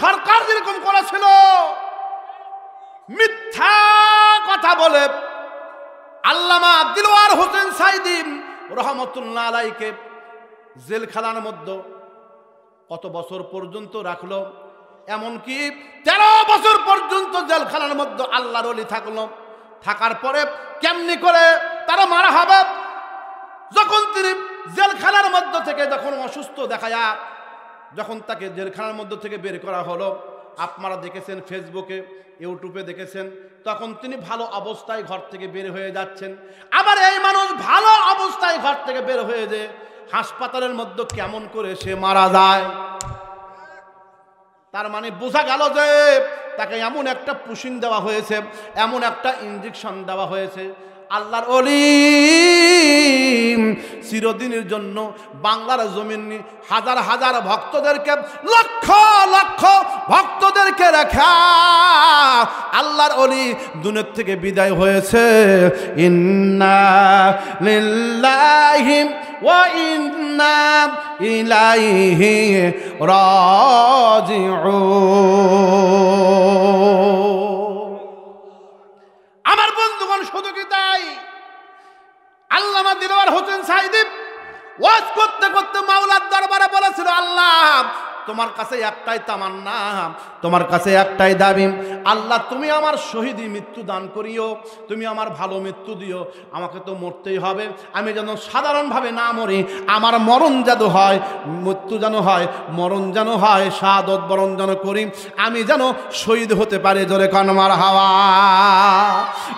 সরকার যেরকম করেছিল, মিথ্যা কথা বলে আল্লামা দিলওয়ার হোসেন সাইদি রহমতুল্লাহ আলাইকে জেলখানার মধ্যে কত বছর পর্যন্ত রাখলো, এমনকি 13 বছর পর্যন্ত জেলখানার মধ্যে আল্লাহর ওলি থাকলো। থাকার পরে কেমনি করে তারা মারা হবে, যখন তিনি জেলখানার মধ্য থেকে যখন অসুস্থ দেখায়া যখন তাকে জেলখানার মধ্য থেকে বের করা হলো, আপনারা দেখেছেন ফেসবুকে ইউটিউবে দেখেছেন, তখন তিনি ভালো অবস্থায় ঘর থেকে বের হয়ে যাচ্ছেন। আবার এই মানুষ ভালো অবস্থায় ঘর থেকে বের হয়ে যে হাসপাতালের মধ্যে কেমন করে সে মারা যায়। তার মানে বোঝা গেল যে তাকে এমন একটা পুশিং দেওয়া হয়েছে, এমন একটা ইনজেকশন দেওয়া হয়েছে। আল্লাহর ওলি চিরদিনের জন্য বাংলার জমিন হাজার হাজার ভক্তদেরকে, লক্ষ লক্ষ ভক্তদেরকে রেখা আল্লাহর ওলি দুনিয়া থেকে বিদায় হয়েছে। ইন্না লিল্লাহি ওয়া ইন্না ইলাইহি রাজিউন। আমার বন্ধুগণ, শুধু কি তাই, আল্লামা দিলওয়ার হোসেন সাইদি ওয়াজ করতে করতে মাওলার দরবারে বলেছিল, আল্লাহ তোমার কাছে একটাই তামান্না, তোমার কাছে একটাই দাবি, আল্লাহ তুমি আমার শহীদি মৃত্যু দান করিও, তুমি আমার ভালো মৃত্যু দিও। আমাকে তো মরতেই হবে, আমি যেন সাধারণভাবে না মরি, আমার মরণ যেন হয়, মৃত্যু যেন হয়, মরণ যেন হয় শাহাদত বরণ যেন করি, আমি যেন শহীদ হতে পারি। জোরে কান মারহাবা।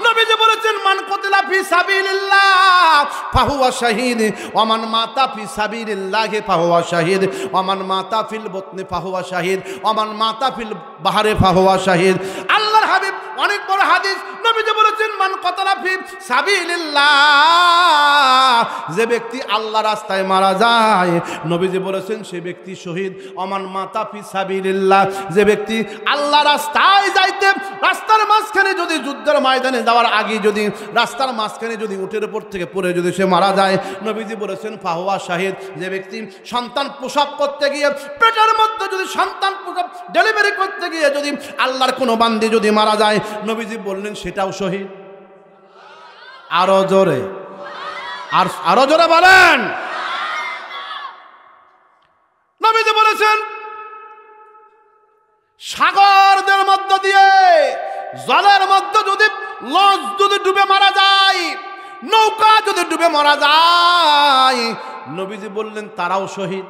নবীজি বলেছেন, মান কুতিলা ফি সাবিলিল্লাহ ফাহুয়া শাহীদ ওয়া মান মাতা ফি সাবিলিল্লাহি ফাহুয়া শাহীদ ওয়া মান মাতা ফিল বতনি ফাহুয়া শাহীদ ওয়া মান মাতা ফিল বাহরে ফাহুয়া শাহীদ। আল্লাহর হাবিব অনেক বড় হাদিস, নবীজি বলেছেন, মান কুতিলা ফি সাবিলিল্লাহ, যে ব্যক্তি আল্লাহ রাস্তায় মারা যায়, নবীজি বলেছেন সে ব্যক্তি শহীদ। ওয়া মান মাতা ফি সাবিলিল্লাহ, যে ব্যক্তি আল্লাহ রাস্তায় যাইতে রাস্তার মাঝখানে যদি যুদ্ধের ময়দানে যাওয়ার আগে যদি রাস্তার মাঝখানে যদি উটের উপর থেকে পড়ে যদি সে মারা যায়, নবীজি বলেছেন ফাহুয়া শাহীদ। যে ব্যক্তি সন্তান প্রসব করতে গিয়ে পেটের মধ্যে যদি সন্তান প্রসব ডেলিভারি করতে গিয়ে যদি আল্লাহর কোনো বান্দি যদি মারা যায়, নবীজি বললেন সেটাও শহীদ। আরো জোরে, আরো জোরে বলেন। নবীজি বলেছেন, সাগরদের মধ্য দিয়ে জলের মধ্যে যদি লঞ্চ যদি ডুবে মারা যায়, নৌকা যদি ডুবে মারা যায়, নবীজি বললেন তারাও শহীদ।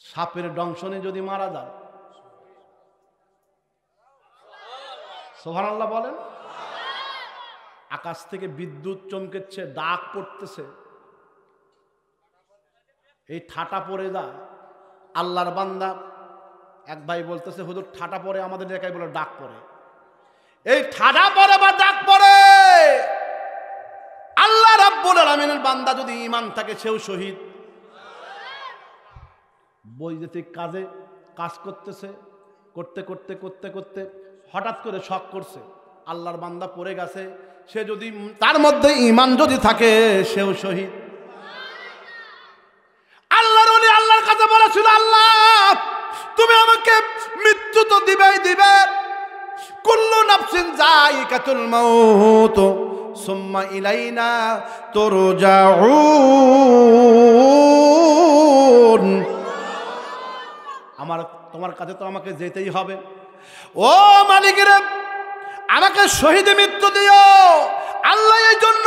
সাপের দংশনে যদি মারা যায়, সুবহানাল্লাহ বলেন। আকাশ থেকে বিদ্যুৎ চমকেছে, ডাক পড়তেছে, এই ঠাটা পড়ে যায়। আল্লাহর বান্দা এক ভাই বলতেছে, হুজুর ঠাটা পড়ে আমাদের এলাকায় বলে ডাক পড়ে। এই ঠাটা পড়ে বা ডাক পড়ে, আল্লাহ রাব্বুল আলামিনের বান্দা যদি ঈমান থাকে সেও শহীদ। বৈদ্যুতিক কাজে কাজ করতেছে, করতে করতে করতে করতে হঠাৎ করে শক করছে, আল্লাহর বান্দা পড়ে গেছে, সে যদি তার মধ্যে ঈমান যদি থাকে সেও শহীদ। আল্লাহর ওলি আল্লাহর কাছে বলেছিল, আল্লাহ তুমি আমাকে মৃত্যু তো দিবেই দিবে, কুল্লু নাফসিন যায়িকাতুল মাউত সুম্মা ইলাইনা তুরজাউন। তোমার কাছে তো আমাকে যেতেই হবে, ও মালিকের আমাকে শহীদ মৃত্যু দিও। আল্লাহ এই জন্য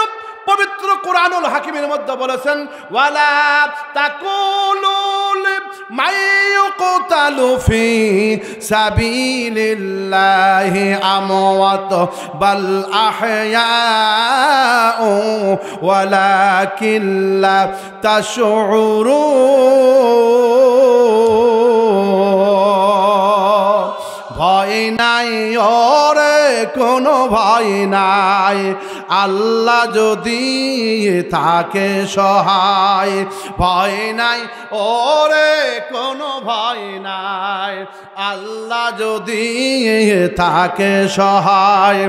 পবিত্র কোরআনুল হাকিমের মধ্যে বলেছেন, ওয়ালা তাকুলু মাইয়ুকতালু ফি সাবিলিল্লাহি আমওয়াত বাল আহয়াউ ওয়ালাকিন লা তাশউরুন। ভয় নাই ওরে কোনো ভয় নাই, আল্লাহ যদি থাকে সহায়, ভয় নাই ওরে কোনো ভয় নাই, আল্লাহ যদি থাকে সহায়,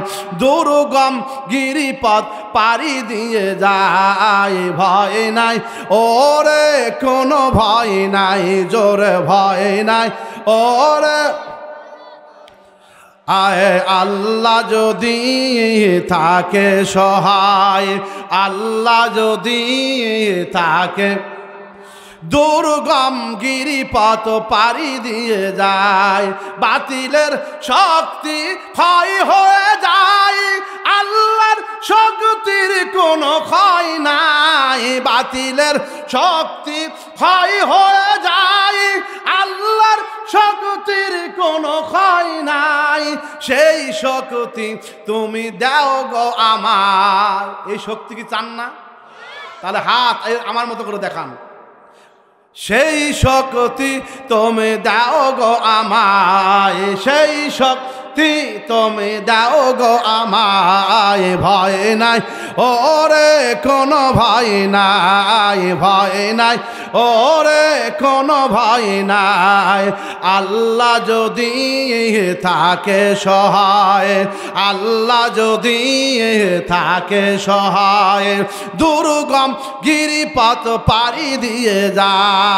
দুর্গম গিরিপথ পাড়ি দিয়ে যায়, ভয় নাই ওরে কোনো ভয় নাই, জোরে ভয় নাই ওরে। আয় আল্লাহ যদি থাকে সহায়, আল্লাহ যদি থাকে, দুর্গম গিরিপথ পাড়ি দিয়ে যায়, বাতিলের শক্তি ক্ষয় হয়ে যায়, আল্লাহর শক্তির কোনো ক্ষয় নাই, বাতিলের শক্তি ক্ষয় হয়ে যায়, আল্লাহর শক্তির কোনো ক্ষয় নাই, সেই শক্তি তুমি দাও গো আমার। এই শক্তি কি চান না? তাহলে হাত আমার মতো করে দেখান। সেই শক্তি তুমি দাও গো আমায়, সেই শক্তি তুমি দাও গো আমায়, ভয় নাই ওরে কোনো ভয় নাই, ভয় নাই ওরে কোনো ভয় নাই, আল্লাহ যদি থাকে সহায়, আল্লাহ যদি থাকে সহায়, দুর্গম গিরিপথ পাড়ি দিয়ে যায়।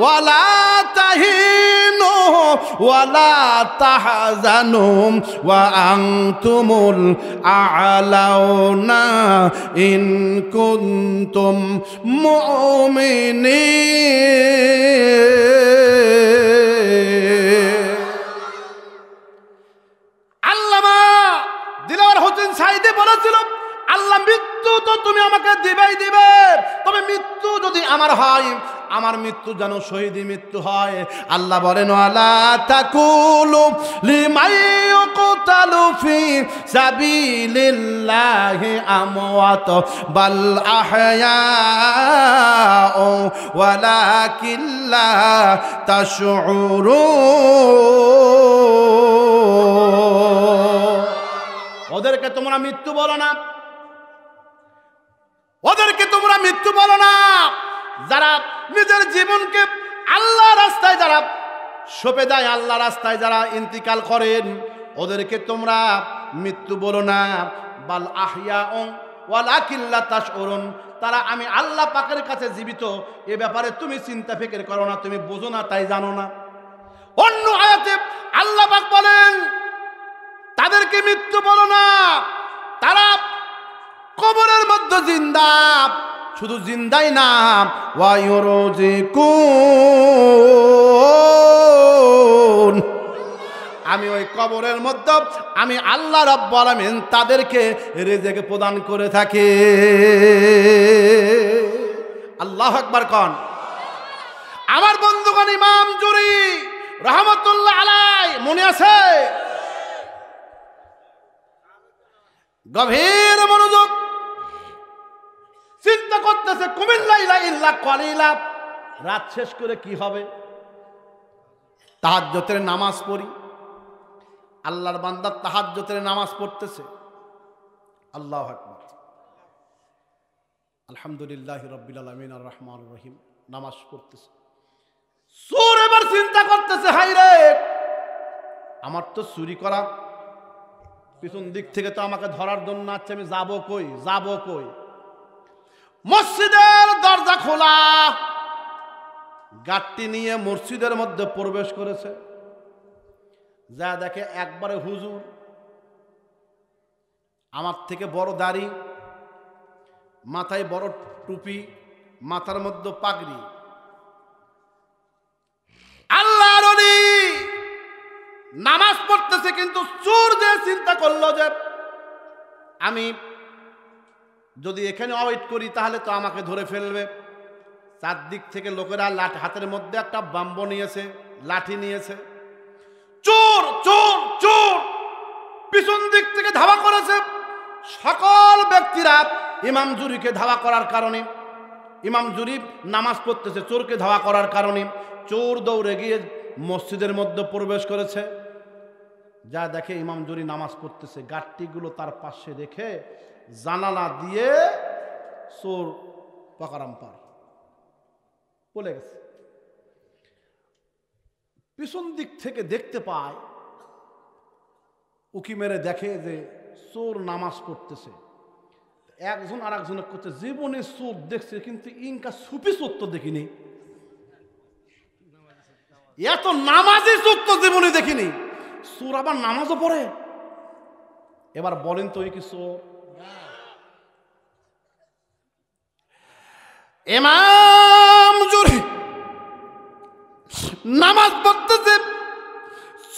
ওয়ালা তাহিনু ওয়ালা তাহজানু ওয়া আনতুমুল আ'লাউনা ইন কুনতুম মুমিনিন। আল্লামা দিলওয়ার হোসেন সাঈদী বলেছিল, আল্লাহ মৃত্যু তো তুমি আমাকে দিবেই দিবে, তবে মৃত্যু যদি আমার হয়, আমার মৃত্যু যেন শহীদি মৃত্যু হয়। আল্লাহ বলেন, ওয়ালা তাকুলু লিমান ইউকতালু ফি সাবিলিল্লাহি আমওয়াত বাল আহয়াউ ওয়ালাকিন লা তাশউরুন। ওদেরকে তোমরা মৃত্যু বলো না, ওদেরকে তোমরা মৃত্যু বলো না, যারা নিজের জীবনকে আল্লাহ রাস্তায় যারা সঁপে দেয়, আল্লাহ রাস্তায় যারা ইন্তিকাল করেন, ওদেরকে তোমরা মৃত্যু বলো না। বাল আহয়াউ ওয়ালাকিন লা তাশউরুন, তারা আমি আল্লাহ পাকের কাছে জীবিত, এ ব্যাপারে তুমি চিন্তা ফিকির করো না, তুমি বোঝো না, তাই জানো না। অন্য আয়াতে আল্লাহ পাক বলেন, তাদেরকে মৃত্যু বলো না, তারা কবরের মধ্যে জিন্দা, শুধু জিন্দাই না, ওয়ায়ুরজিকুন, আমি ওই কবরের মধ্যে আমি আল্লাহ রাব্বুল আলামিন তাদেরকে রিজিক প্রদান করে থাকি। আল্লাহু আকবার কোন। আমার বন্ধুগণ, ইমাম জুরি রাহমাতুল্লাহ আলাইহি মনে আছে? গভীর মনোযোগ, চিন্তা করতেছে, কুমিল্লাইলা ইল্লা কলিলা, রাত শেষ করে কি হবে? তাহাজ্জুদের নামাজ পড়ি, আল্লাহর বান্দা তাহাজ্জুদের নামাজ পড়তেছে, আল্লাহু আকবার, আলহামদুলিল্লাহি রাব্বিল আলামিন আর রহমানির রহিম, নামাজ পড়তেছে। চোর এবার চিন্তা করতেছে, হায় রে, আমার তো চুরি করা, পিছন দিক থেকে তো আমাকে ধরার জন্য আছে, আমি যাবো কই, যাবো কই? মসজিদের দরজা খোলা, গাঁটটি নিয়ে মসজিদের মধ্যে প্রবেশ করেছে, যা দেখে একবারে হুজুর, আমার থেকে বড় দাড়ি, মাথায় বড় টুপি, মাথার মধ্যে পাগড়ি, আল্লাহর ওলি নামাজ পড়তেছে। কিন্তু চোর যে চিন্তা করলো যে আমি যদি এখানে অওয়েট করি তাহলে তো আমাকে ধরে ফেলবে। চারদিক থেকে লোকেরা হাতের মধ্যে একটা বাম্ব নিয়েছে, লাঠি নিয়েছে। চোর চোর চোর পিছন দিক থেকে ধাওয়া করেছে। সকল ব্যক্তিরা ইমাম জুরিকে ধাওয়া করার কারণে, ইমাম জুরি নামাজ পড়তেছে, চোরকে ধাওয়া করার কারণে চোর দৌড়ে গিয়ে মসজিদের মধ্যে প্রবেশ করেছে। যা দেখে ইমাম জুরি নামাজ পড়তেছে, গাট্টিগুলো তার পাশে রেখে জানালা দিয়ে চোর পাকারাম পার বলে গেছে। পিছন দিক থেকে দেখতে পায়, উকি মেরে দেখে যে চোর নামাজ পড়তেছে। একজন আর একজনের করছে, জীবনে চোর দেখছে কিন্তু ইনকা সুপি চোর তো দেখিনি, এত নামাজি চোর তো জীবনে দেখিনি, চোর আবার নামাজও পড়ে। এবার বলেন তো কি চোর? ইমাম জুরি নামাজ পড়তেছে,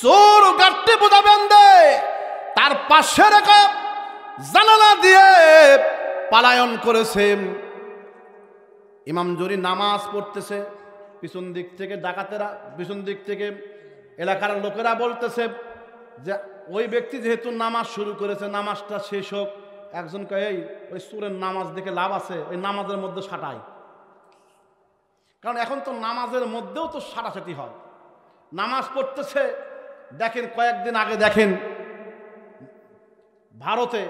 চোর গাট্টি বোঝা বেঁধে তার পাশে রেখে জানালা দিয়ে পালায়ন করেছে। ইমাম জুরি নামাজ পড়তেছে, পিছন দিক থেকে ডাকাতেরা, পিছন দিক থেকে এলাকার লোকেরা বলতেছে যে ওই ব্যক্তি যেহেতু নামাজ শুরু করেছে, নামাজটা শেষ হোক। একজন কয়, এই ওই চোরের নামাজ দেখে লাভ আছে, ওই নামাজের মধ্যে সাটাই। কারণ এখন তো নামাজের মধ্যেও তো সাটাসাটি হয়। নামাজ পড়তেছে, দেখেন কয়েকদিন আগে দেখেন ভারতে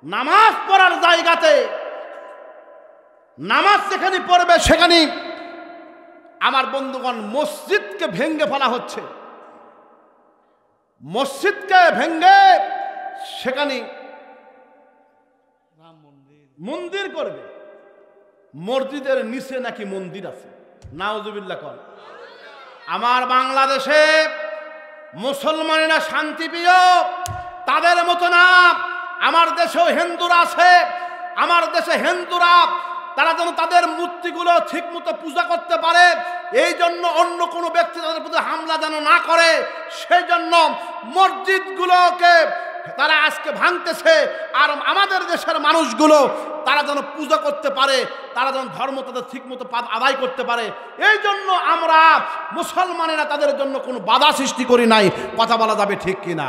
নামাজ পড়ার জায়গাতে, নামাজ যেখানে পড়বে সেখানে আমার বন্ধুগণ মসজিদকে ভেঙ্গে ফেলা হচ্ছে। মসজিদকে ভেঙ্গে সেখানে মন্দির করবে। মসজিদের নিচে নাকি মন্দির আছে, নাউজুবিল্লাহ কর। আমার বাংলাদেশে মুসলমানেরা শান্তিপ্রিয়, তাদের মতো না। আমার দেশেও হিন্দুরা আছে, আমার দেশে হিন্দুরা তারা যেন তাদের মূর্তিগুলো ঠিক মতো পূজা করতে পারে, এই জন্য অন্য কোনো ব্যক্তি তাদের প্রতি হামলা যেন না করে, সেই জন্য মসজিদগুলোকে তারা আজকে ভাঙতেছে। আর আমাদের দেশের মানুষগুলো তারা যেন পূজা করতে পারে, তারা যেন ধর্ম তাদের ঠিক মতো আদায় করতে পারে, এই জন্য আমরা মুসলমানেরা তাদের জন্য কোনো বাধা সৃষ্টি করি নাই। কথা বলা যাবে ঠিক কিনা?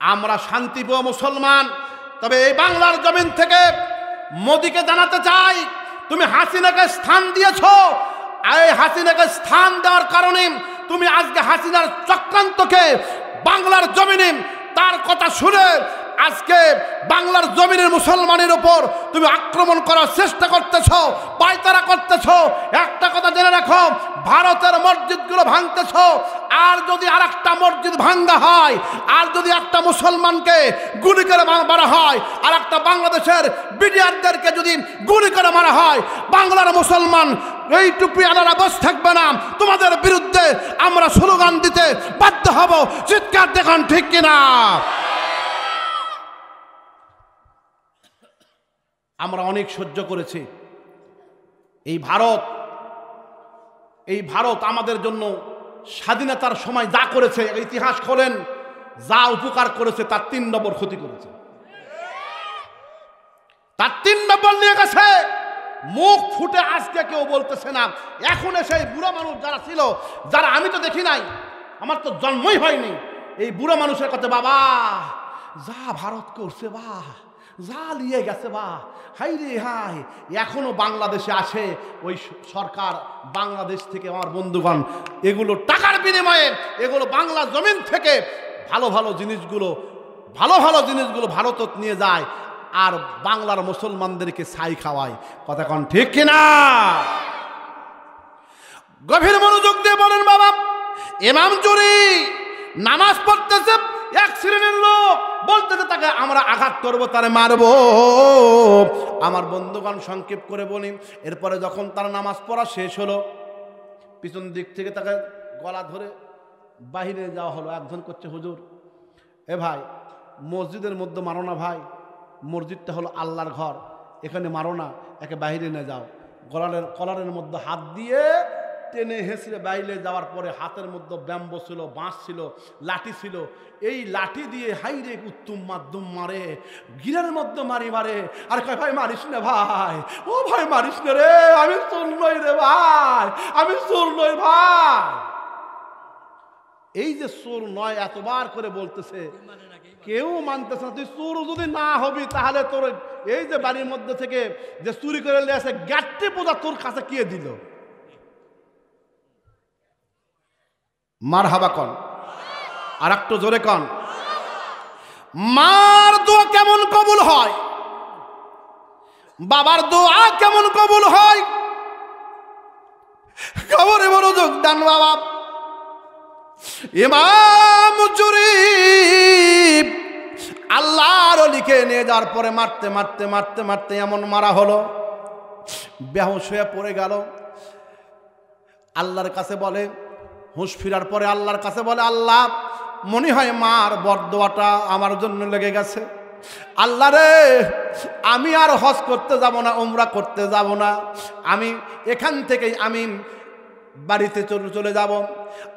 আমরা শান্তিপ্রিয় মুসলমান। তবে এই বাংলার জমিন থেকে মোদিকে জানাতে চাই, তুমি হাসিনাকে স্থান দিয়েছ। এই হাসিনাকে স্থান দেওয়ার কারণে তুমি আজকে হাসিনার চক্রান্তকে বাংলার জমিনে তার কথা শুনে আজকে বাংলার জমিনের মুসলমানের উপর তুমি আক্রমণ করার চেষ্টা করতেছ, পায়তারা করতেছ। একটা কথা জেনে রাখো, ভারতের মসজিদগুলো ভাঙতেছ। আর যদি আর একটা মসজিদ ভাঙ্গা হয়, আর যদি একটা মুসলমানকে গুলি করে মারা হয়, আর একটা বাংলাদেশের বিডিআরদেরকে যদি গুলি করে মারা হয়, বাংলার মুসলমান এই টুপি আলারা বস থাকবে না। তোমাদের বিরুদ্ধে আমরা স্লোগান দিতে বাধ্য হব। চিৎকার দেখান ঠিক কিনা? আমরা অনেক সহ্য করেছি। এই ভারত আমাদের জন্য স্বাধীনতার সময় যা করেছে, ইতিহাস খোলেন, যা উপকার করেছে তার 3 নম্বর ক্ষতি করেছে। তার 3 নম্বর নিয়ে গেছে। মুখ ফুটে আজকে কেউ বলতেছে না। এখন সেই বুড়া মানুষ যারা ছিল, যারা আমি তো দেখি নাই, আমার তো জন্মই হয়নি, এই বুড়া মানুষের কথা, বাবা যা ভারত করছে, বাহ যা নিয়ে গেছে, বা হাই রে হাই, এখনো বাংলাদেশে আসে ওই সরকার। বাংলাদেশ থেকে আমার বন্ধুগণ এগুলো টাকার বিনিময়ে, এগুলো বাংলা জমিন থেকে ভালো ভালো জিনিসগুলো ভারত নিয়ে যায়, আর বাংলার মুসলমানদেরকে ছাই খাওয়ায়। কথা কোন ঠিক কিনা? গভীর মনোযোগ দিয়ে বলেন বাবা, ইমাম জুরি নামাজ পড়তেছে, এক শ্রেণীর লোক বলতেছে তাকে আমরা আঘাত করবো, তারে মারবো। আমার বন্ধুগণ সংক্ষেপ করে বলি, এরপরে যখন তার নামাজ পড়া শেষ হলো, পিছন দিক থেকে তাকে গলা ধরে বাহিরে যাওয়া হলো। একজন করছে, হুজুর এ ভাই মসজিদের মধ্যে মারো না ভাই, মসজিদটা হলো আল্লাহর ঘর, এখানে মারো না, একে বাহিরে নিয়ে যাও। কলারের মধ্যে হাত দিয়ে টেনে হেসড়ে বাইরে যাওয়ার পরে হাতের মধ্যে ব্যাম্বো ছিল, বাঁশ ছিল, লাঠি ছিল। এই লাঠি দিয়ে হাইরে উত্তম মাধ্যম মারে, গিরের মধ্যে মারে। আর কয়, ভাই মারিস না ভাই, ও ভাই মারিস না রে, আমি চোর নই রে ভাই, আমি চোর নই ভাই। এই যে চোর নয় এতবার করে বলতেছে, কেউ মানতেছে না। তুই চোর যদি না হবি তাহলে তোর এই যে বাড়ির মধ্যে থেকে যে চুরি করে নিয়ে আসে গাট্টি পূজা তোর কাছে কে দিল? মারহাবা কন। আর একটু জোরে কন। মার দোয়া কেমন কবুল হয়, বাবার দোয়া কেমন কবুল হয়, কবরে মনোযোগ দেন বাবা। ইমাম জুরিব আল্লাহর ওলিকে নিয়ে যাওয়ার পরে মারতে মারতে মারতে মারতে এমন মারা হলো, বেহুশ হয়ে পড়ে গেল। আল্লাহর কাছে বলে, হুঁশ ফিরার পরে আল্লাহর কাছে বলে, আল্লাহ মনে হয় মার বরদোয়াটা আমার জন্য লেগে গেছে। আল্লাহ রে, আমি আর হজ করতে যাব না, উমরা করতে যাব না, আমি এখান থেকেই আমি বাড়িতে চলে যাব।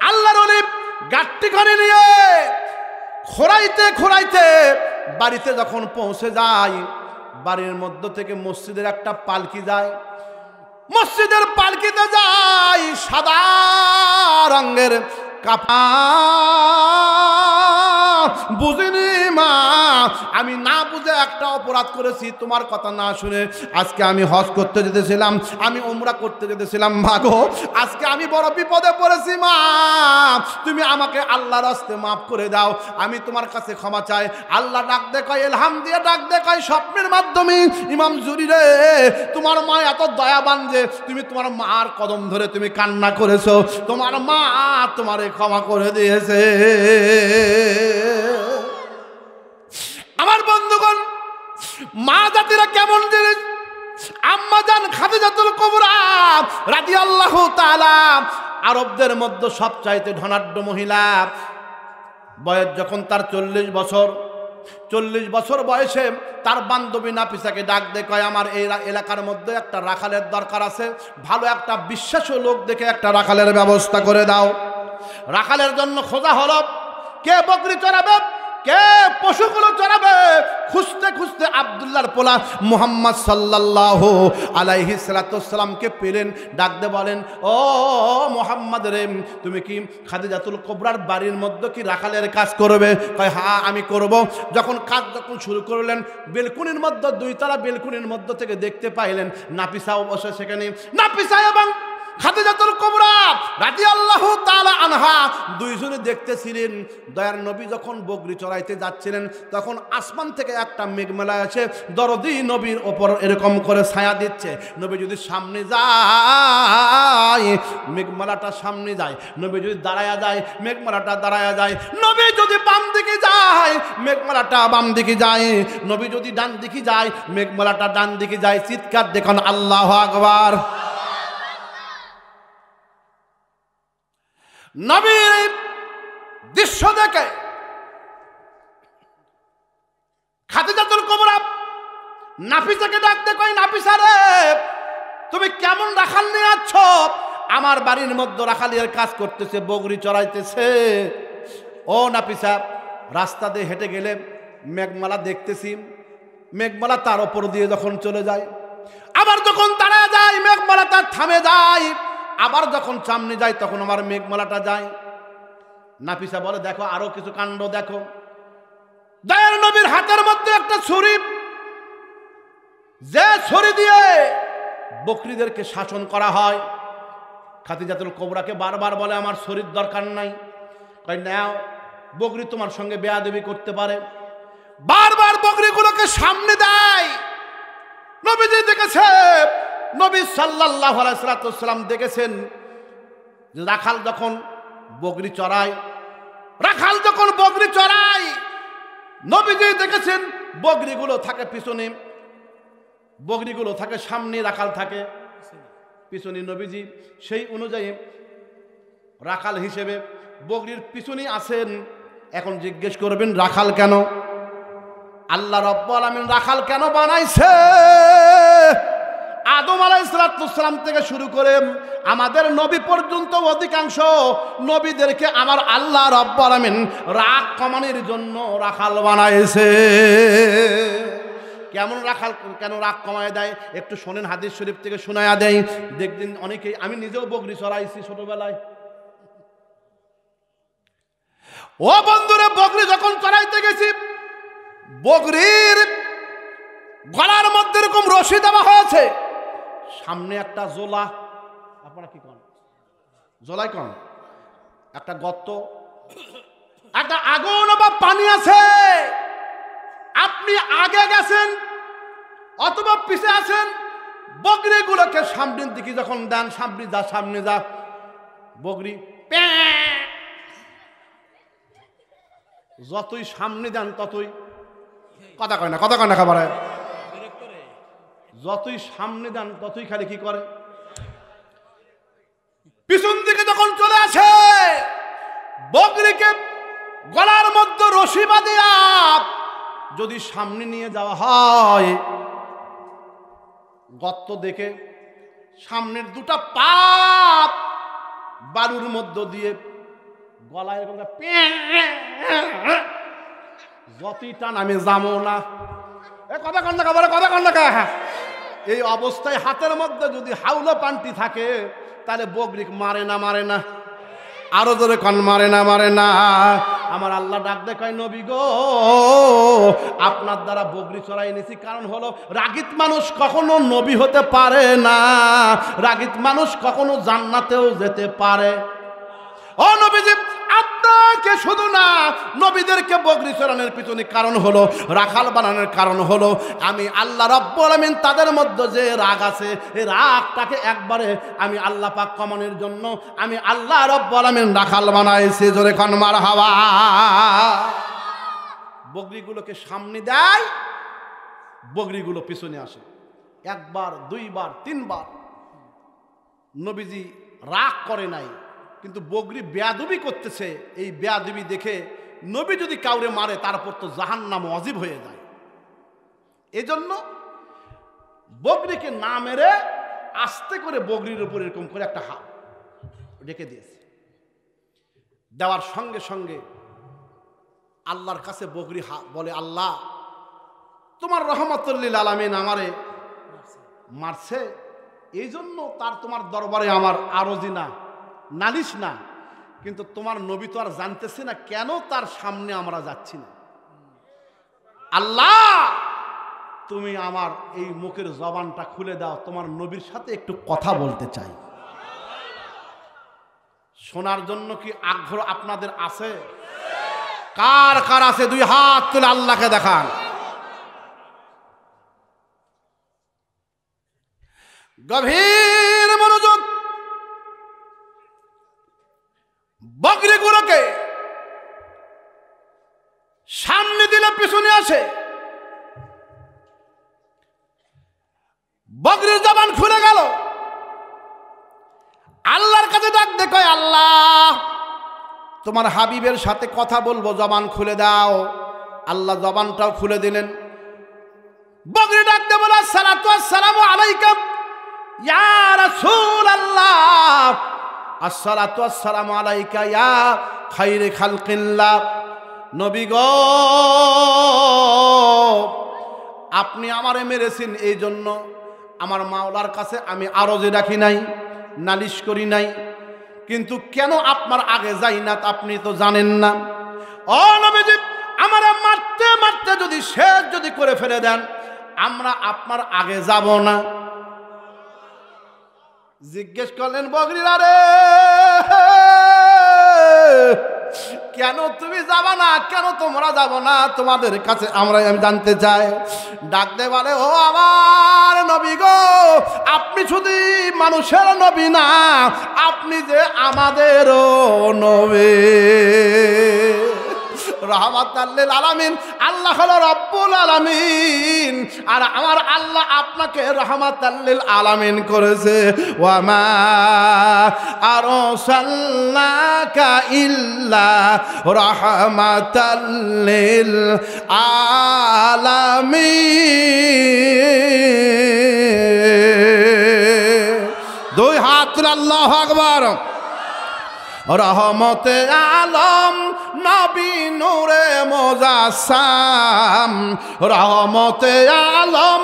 আল্লাহর ওলি গাট্টি করে নিয়ে খোঁড়াইতে খোঁড়াইতে বাড়িতে যখন পৌঁছে যায়, বাড়ির মধ্য থেকে মসজিদের একটা পালকি যায়, মসজিদের পালকিতে যায় সাদা রঙের কাপড়। বুঝিনি মা, আমি না বুঝে একটা অপরাধ করেছি, তোমার কথা না শুনে। আজকে আমি হজ করতে যেতেছিলাম, আমি উমরা করতে যেতেছিলাম, ভাগো আজকে আমি বড় বিপদে পড়েছি মা, তুমি আমাকে আল্লাহর রাস্তে মাফ করে দাও, আমি তোমার কাছে ক্ষমা চাই। আল্লাহ ডাক দেখায়, এলহাম দিয়ে ডাক দেখায় স্বপ্নের মাধ্যমে, ইমাম জুরি রে, তোমার মা এত দয়াবান যে তুমি তোমার মার কদম ধরে তুমি কান্না করেছো, তোমার মা তোমারে ক্ষমা করে দিয়েছে। আমার বন্ধুগণ, মা জাতিরা কেমন জিনিস। আম্মা জান খাদিজাতুল কুবরা রাদিয়াল্লাহু তাআলা আরবদের মধ্যে সবচাইতে ধনাঢ্য মহিলা। বয়স যখন তার 40 বছর, 40 বছর বয়সে তার বান্ধবী নাফিসাকে ডাক দিয়ে কয়, আমার এই এলাকার মধ্যে একটা রাখালের দরকার আছে, ভালো একটা বিশ্বাসী লোক দেখে একটা রাখালের ব্যবস্থা করে দাও। রাখালের জন্য খোঁজা হলো, কে বকরি চড়াবে, কে পশুগুলো চড়াবে। খুঁজতে খুঁজতে আব্দুল্লাহর পোলা মুহাম্মদ সাল্লাল্লাহু আলাইহি সাল্লাতুসাল্লামকে পেলেন। ডাকতে বলেন, ও মুহাম্মদ রে, তুমি কি খাদিজাতুল কুবরার বাড়ির মধ্যে কি রাখালের কাজ করবে? কয় হ্যাঁ আমি করব। যখন শুরু করলেন, বেলকুনির মধ্যে, 2 তলা বেলকুনির মধ্যে থেকে দেখতে পাইলেন নাফিসাও বসে সেখানে। নাফিসা এবং খাদিজাতুল কুবরা রাদিয়াল্লাহু তাআলা আনহা দুইজনে দেখতেছিলেন। দয়ার নবী যখন বকরি চড়াইতে যাচ্ছিলেন, তখন আসমান থেকে একটা মেঘমালা এসে দরদি নবীর ওপর এরকম করে ছায়া দিচ্ছে। নবী যদি সামনে যায়, মেঘমালাটা সামনে যায়, নবী যদি দাঁড়ায়া যায়, মেঘমালাটা দাঁড়ায়া যায়, নবী যদি বাম দিকে যায়, মেঘমালাটা বাম দিকে যায়, নবী যদি ডান দিকে যায়, মেঘমালাটা ডান দিকে যায়। চিৎকার দেখুন আল্লাহু আকবার। নবীর দৃশ্য দেখে খাদিজাতুল কুবরা নাফিসাকে ডাকতে কই, নাফিসা রে, তুমি কেমন রাখাল নিয়ে আছ? আমার বাড়ির মধ্যে রাখালিয়ার কাজ করতেছে, বকরি চড়াইতেছে। ও নাফিসা, রাস্তা দিয়ে হেঁটে গেলে মেঘমালা দেখতেছি, মেঘমালা তার ওপর দিয়ে যখন চলে যায়, আবার যখন তারা যায় মেঘমালা তার থামে যায়, আবার যখন সামনে যায় তখন আমার মেঘমালাটা যায়। নাফিসা বলে, দেখো আরো কিছু কাণ্ড দেখো। দয়ার নবীর হাতের মধ্যে একটা ছুরি, যে ছুরি দিয়ে বকরিদেরকে শাসন করা হয়। খাদিজাতুল কুবরাকে বারবার বলে, আমার ছুরির দরকার নাই। কই নাও, বকরি তোমার সঙ্গে বেয়াদবি করতে পারে। বারবার বকরিগুলোকে সামনে দেয়। নবীজি দেখেছে, নবী সাল্লাল্লাহু আলাইহি সাল্লাম দেখেছেন যে রাখাল যখন বকরি চড়ায়, রাখাল যখন বকরি চড়ায়, নবীজি দেখেছেন বকরিগুলো থাকে পিছনে, বকরিগুলো থাকে সামনে, রাখাল থাকে পিছনে। নবীজি সেই অনুযায়ী রাখাল হিসেবে বকরির পিছনে আছেন। এখন জিজ্ঞেস করবেন, রাখাল কেন? আল্লাহ রাব্বুল আলামিন রাখাল কেন বানাইছে? আদম আলাইহিস সালাম থেকে শুরু করে আমাদের নবী পর্যন্ত অধিকাংশ নবীদেরকে আমার আল্লাহ রাব্বুল আলামিন রাগ কমানোর জন্য রাখাল বানাইছে। কেমন রাখাল কেন রাগ কমায় দেয় একটু শোনেন, হাদিস শরীফ থেকে শোনায়া দেয়। দেখবেন অনেকেই, আমি নিজেও বকরি চড়াইছি ছোটবেলায়। ও বন্ধুরা, বকরি যখন চড়াইতে গেছি, বকরির গলার মধ্যে এরকম রশি দেওয়া হয়েছে, সামনে একটা জোলা, আপনারা কি কন, জোলাই কন, একটা গর্ত, একটা আগুন বা পানি আছে, আপনি আগে গেছেন অথবা পিছে আছেন, বকরিগুলোকে সামনের দিকে যখন দেন, সামনে যা বকরি যতই সামনে দেন ততই কথা কয় না খাবার, যতই সামনে দেন ততই খালি কি করে, পিছন দিকে যখন চলে আসে বকরিকে গলার মধ্যে রশি বাঁধিয়া যদি সামনে নিয়ে যাওয়া হয়, গর্ত দেখে সামনের দুটা পাপ বালুর মধ্য দিয়ে গলায় এরকম যতই টান আমি যাবো না, কথা কন না। এই অবস্থায় হাতের মধ্যে যদি হাউলো পান্টি থাকে তাহলে বকরি মারে না, আরো জোরে কন মারে না। আমার আল্লাহ ডাক দেখায়, নবী গো আপনার দ্বারা বকরি চড়াই এনেছি, কারণ হলো রাগিত মানুষ কখনো নবী হতে পারে না, রাগিত মানুষ কখনো জান্নাতেও যেতে পারে। ও নবীজি, আপনাকে শুধু না নবীদেরকে বকরি চড়ানোর পিছনে কারণ হলো, রাখাল বানানোর কারণ হলো, আমি আল্লাহ রাব্বুল আলামিন তাদের মধ্যে যে রাগ আছে এই রাগটাকে একবারে আমি আল্লাহ পাক কমানোর জন্য আমি আল্লাহ রাব্বুল আলামিন রাখাল বানাইছি। জোরে কোন মারহাবা। বকরিগুলোকে সামনে দেয়, বকরিগুলো পিছনে আসে, একবার দুইবার তিনবার। নবীজি রাগ করে নাই, কিন্তু বকরি বেয়াদবি করতেছে, এই বেয়াদবি দেখে নবী যদি কাউরে মারে তারপর তো জাহান্নাম ওয়াজিব হয়ে যায়। এজন্য বকরিকে না মেরে আস্তে করে বকরির উপর এরকম করে একটা হাত রেখে দিয়েছে। দেওয়ার সঙ্গে সঙ্গে আল্লাহর কাছে বকরি বলে, আল্লাহ তোমার রহমতুল লিল আলামিন আমারে মারছে, এই জন্য তার তোমার দরবারে আমার আরজি না, নালিশ না, কিন্তু তোমার নবী তো আর জানতেছে না কেন তার সামনে আমরা যাচ্ছি না। আল্লাহ তুমি আমার এই মুখের জবানটা খুলে দাও, তোমার নবীর সাথে একটু কথা বলতে চাই। শোনার জন্য কি আগ্রহ আপনাদের আছে? কার কার আছে? দুই হাত তুলে আল্লাহকে দেখান। গভীর মনোযোগ। বকরিগুলোকে সামনে দিলে পিছনে আসে, বকরির জবান খুলে গেল। আল্লাহর কাছে ডাক দেখো, আল্লাহ তোমার হাবিবের সাথে কথা বলবো, জবান খুলে দাও। আল্লাহ জবানটাও খুলে দিলেন। বকরি ডাক দে বলে, আসসালাতু আসসালামু আলাইকা ইয়া রাসূলুল্লাহ, আসসালাতু আসসালামু আলাইকা ইয়া খায়রে খালকিল্লাহ। নবী গো আপনি আমারে মেরেছেন, এই জন্য আমার মাওলার কাছে আমি আরজি রাখি নাই, নালিশ করি নাই, কিন্তু কেন আপনার আগে যাই না আপনি তো জানেন না। ও নবীজি, আমারে মারতে মারতে যদি শেষ যদি করে ফেলে দেন, আমরা আপনার আগে যাব না। জিজ্ঞেস করলেন বকরিরা, রে কেন তুমি যাবা না, কেন তোমরা যাব না, তোমাদের কাছে আমি জানতে চাই। ডাক দে বলে, ও আমার নবী গো, আপনি শুধু মানুষের নবী না, আপনি যে আমাদেরও নবী, রহমাতাল লিল আলামিন। আল্লাহ হলো রব্বুল আলামিন, আর আমার আল্লাহ আপনাকে রহমাতাল লিল আলামিন করেছে। ওয়া মা আরসালনাকা ইল্লা রহমাতাল লিল আলামিন। দুই হাত তুলে আল্লাহু আকবার। রহমতে আলম নবী নূরে মুজাসসাম, রহমতে আলম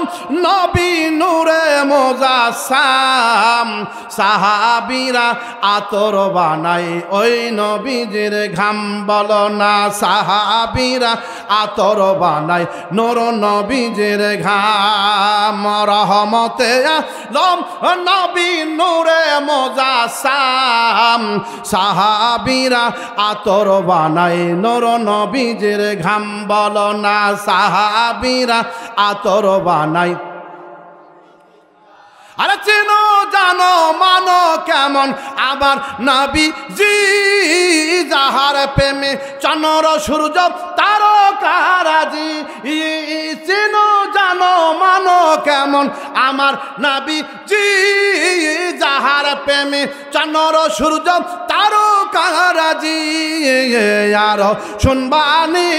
নবী নূরে মোজাসাম সাহাবীরা আতর বানায় ওই নবীজির ঘাম বলো না সাহাবীরা আতর বানায় নূর নবীজির ঘাম রহমতে আলম নবী নূরে মোজাসাম সাহাবীরা আতর বানায় নূর নবীজির ঘাম বলো না সাহাবীরা আতর বানায় আরে চিনো জানো মানো কেমন আবার নবীজি যাহার প্রেমে চন্দ্র সূর্য তারকারাজি চিনো জানো মানো কেমন আমার নবীজি যাহার প্রেমে চন্দ্র সূর্য তারকারাজি আর শুনবানি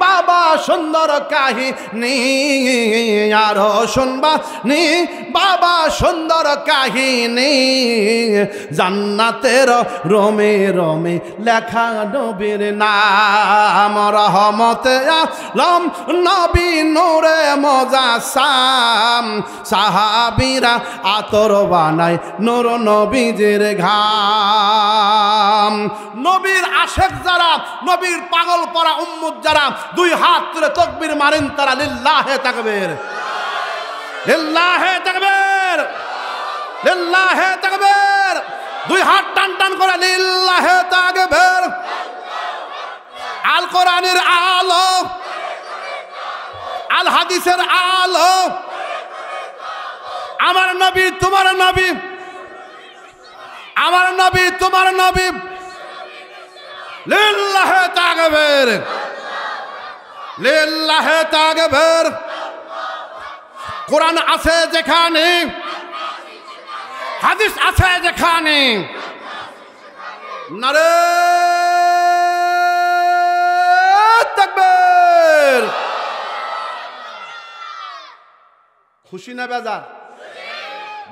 বাবা সুন্দর কাহিনী আর শুনবানি বাবা সুন্দর কাহিনী জান্নাতের রোমে রোমে লেখা নবীর নাম রহমতে আলম নবী নূরে মোজাসাম সাহাবীরা আতর বানায় নূর নবীজির ঘাম নবীর আশেক যারা নবীর পাগল পরা উম্মত যারা দুই হাত তুলে তাকবীর মারেন তারা লিল্লাহে তাকবীর লিল্লাহে তাকবীর লিল্লাহে তাকবীর দুই হাত টান টান করে লিল্লাহে তাকবীর আল কোরআনের আলো আল হাদিসের আলো আমার নবী তোমার নবী আমার নবী তোমার নবী লিল্লাহে তাকবীর লিল্লাহে তাকবীর কোরআন আছে যেখানে হাদিস আছে যেখানে নারে তাকবীর খুশি না বেজার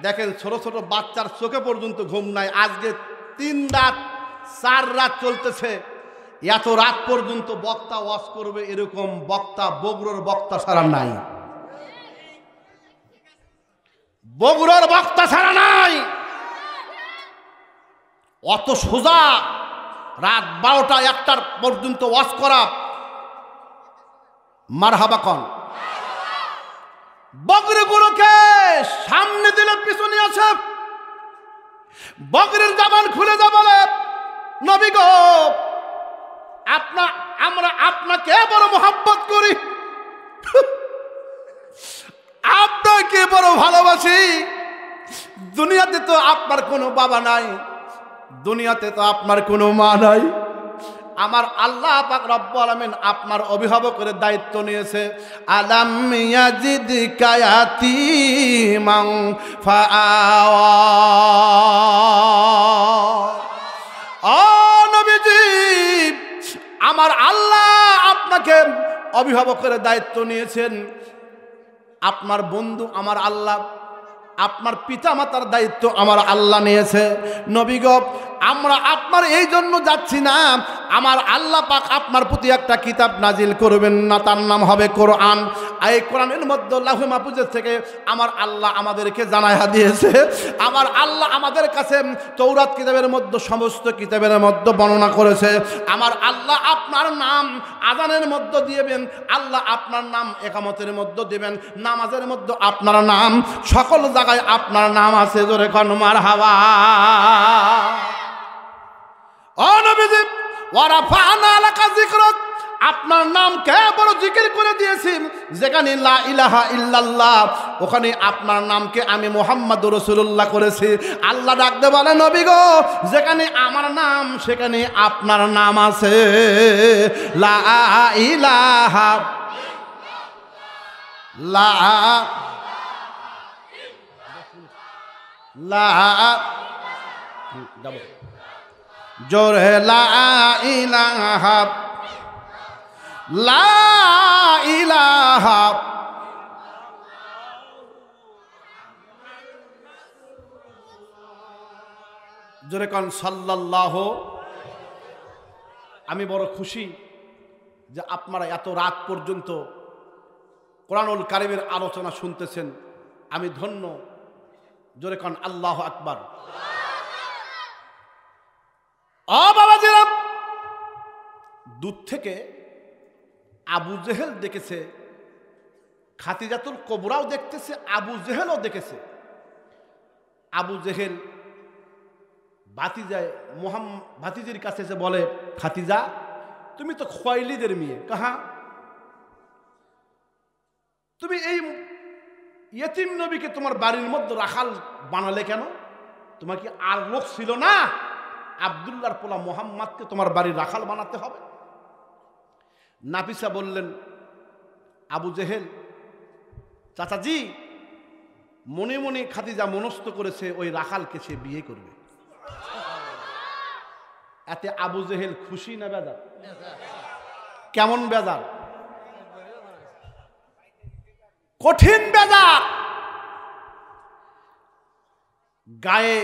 দেখেন ছোট ছোট বাচ্চার চোখে পর্যন্ত ঘুম নাই আজকে 3 রাত 4 রাত চলতেছে এত রাত পর্যন্ত বক্তা ওয়াজ করবে এরকম বক্তা বগুড়ার বক্তা ছাড়া নাই বগুড়ার বক্তা ছাড়া নাই অত সোজা রাত 12টা 1টা পর্যন্ত ওয়াজ করা মারহাবা কন বকরিগুলোকে সামনে দিলে পিছনে আছে বকরির জবান খুলে যা বলে নবী গো আমরা আপনাকে বড় মোহাব্বত করি আপনাকে বড় ভালোবাসি দুনিয়াতে তো আপনার কোনো বাবা নাই দুনিয়াতে তো আপনার কোনো মা নাই আমার আল্লাহ পাক রব্বুল আলামিন আপনার অভিভাবকের দায়িত্ব নিয়েছে আলাম ইয়াজিদকা ইয়াতীমান ফাআওয়া ও নবীজি আমার আল্লাহ আপনাকে অভিভাবকের দায়িত্ব নিয়েছেন আপনার বন্ধু আমার আল্লাহ আপনার পিতা মাতার দায়িত্ব আমার আল্লাহ নিয়েছে নবী গো আমরা আপনার এই জন্য যাচ্ছি না আমার আল্লাহ পাক আপনার প্রতি একটা কিতাব নাজিল করবেন না তার নাম হবে কোরআন এই কোরআনের মধ্যে লাউহে মাহফুজের থেকে আমার আল্লাহ আমাদেরকে জানায়া দিয়েছে আমার আল্লাহ আমাদের কাছে তৌরাত কিতাবের মধ্যে সমস্ত কিতাবের মধ্যে বর্ণনা করেছে আমার আল্লাহ আপনার নাম আযানের মধ্যে দিবেন আল্লাহ আপনার নাম ইকামতের মধ্যে দিবেন নামাজের মধ্যে আপনার নাম সকল জায়গায় আপনার নাম আছে জোরে কোন মারহাবা ও নবীজি ওয়া রাফা'না লাকা যিকরাক আপনার নাম কে বড় জিকির করে দিয়েছি যেখানে লা ইলাহা ইল্লাল্লাহ ওখানে আপনার নামকে আমি মুহাম্মাদুর রাসূলুল্লাহ করেছি আল্লাহ ডাকতে বলে নবী গো যেখানে আমার নাম সেখানে আপনার নাম আছে লা ইলাহা লা লা জোরে লা ইলাহা লা ইলাহা জোরে কোন সাল্লাল্লাহু আমি বড় খুশি যে আপনারা এত রাত পর্যন্ত কোরআনুল কারীমের আলোচনা শুনতেছেন আমি ধন্য। জোরে কান আল্লাহ আকবার। ও বাবাজিরা, দূর থেকে আবু জেহেল দেখেছে, খাদিজাতুল কুবরাও দেখতেছে, আবু জেহেলও দেখেছে। আবু জেহেল ভাতিজির কাছে এসে বলে, খাদিজা তুমি তো খোয়াইলিদের মেয়ে, কাহা তুমি এই ইয়েতিম নবীকে তোমার বাড়ির মধ্যে রাখাল বানালে কেন? তোমার কি আর লোক ছিল না? আব্দুল্লাহর পোলা মোহাম্মদকে তোমার বাড়ির রাখাল বানাতে হবে? নাফিসা বললেন, আবু জেহেল চাচাজি মনে মনে খাদিজা মনস্থ করেছে ওই রাখালকে সে বিয়ে করবে। এতে আবু জেহেল খুশি না বেজার? কেমন বেজার? কঠিন বেজার। গায়ে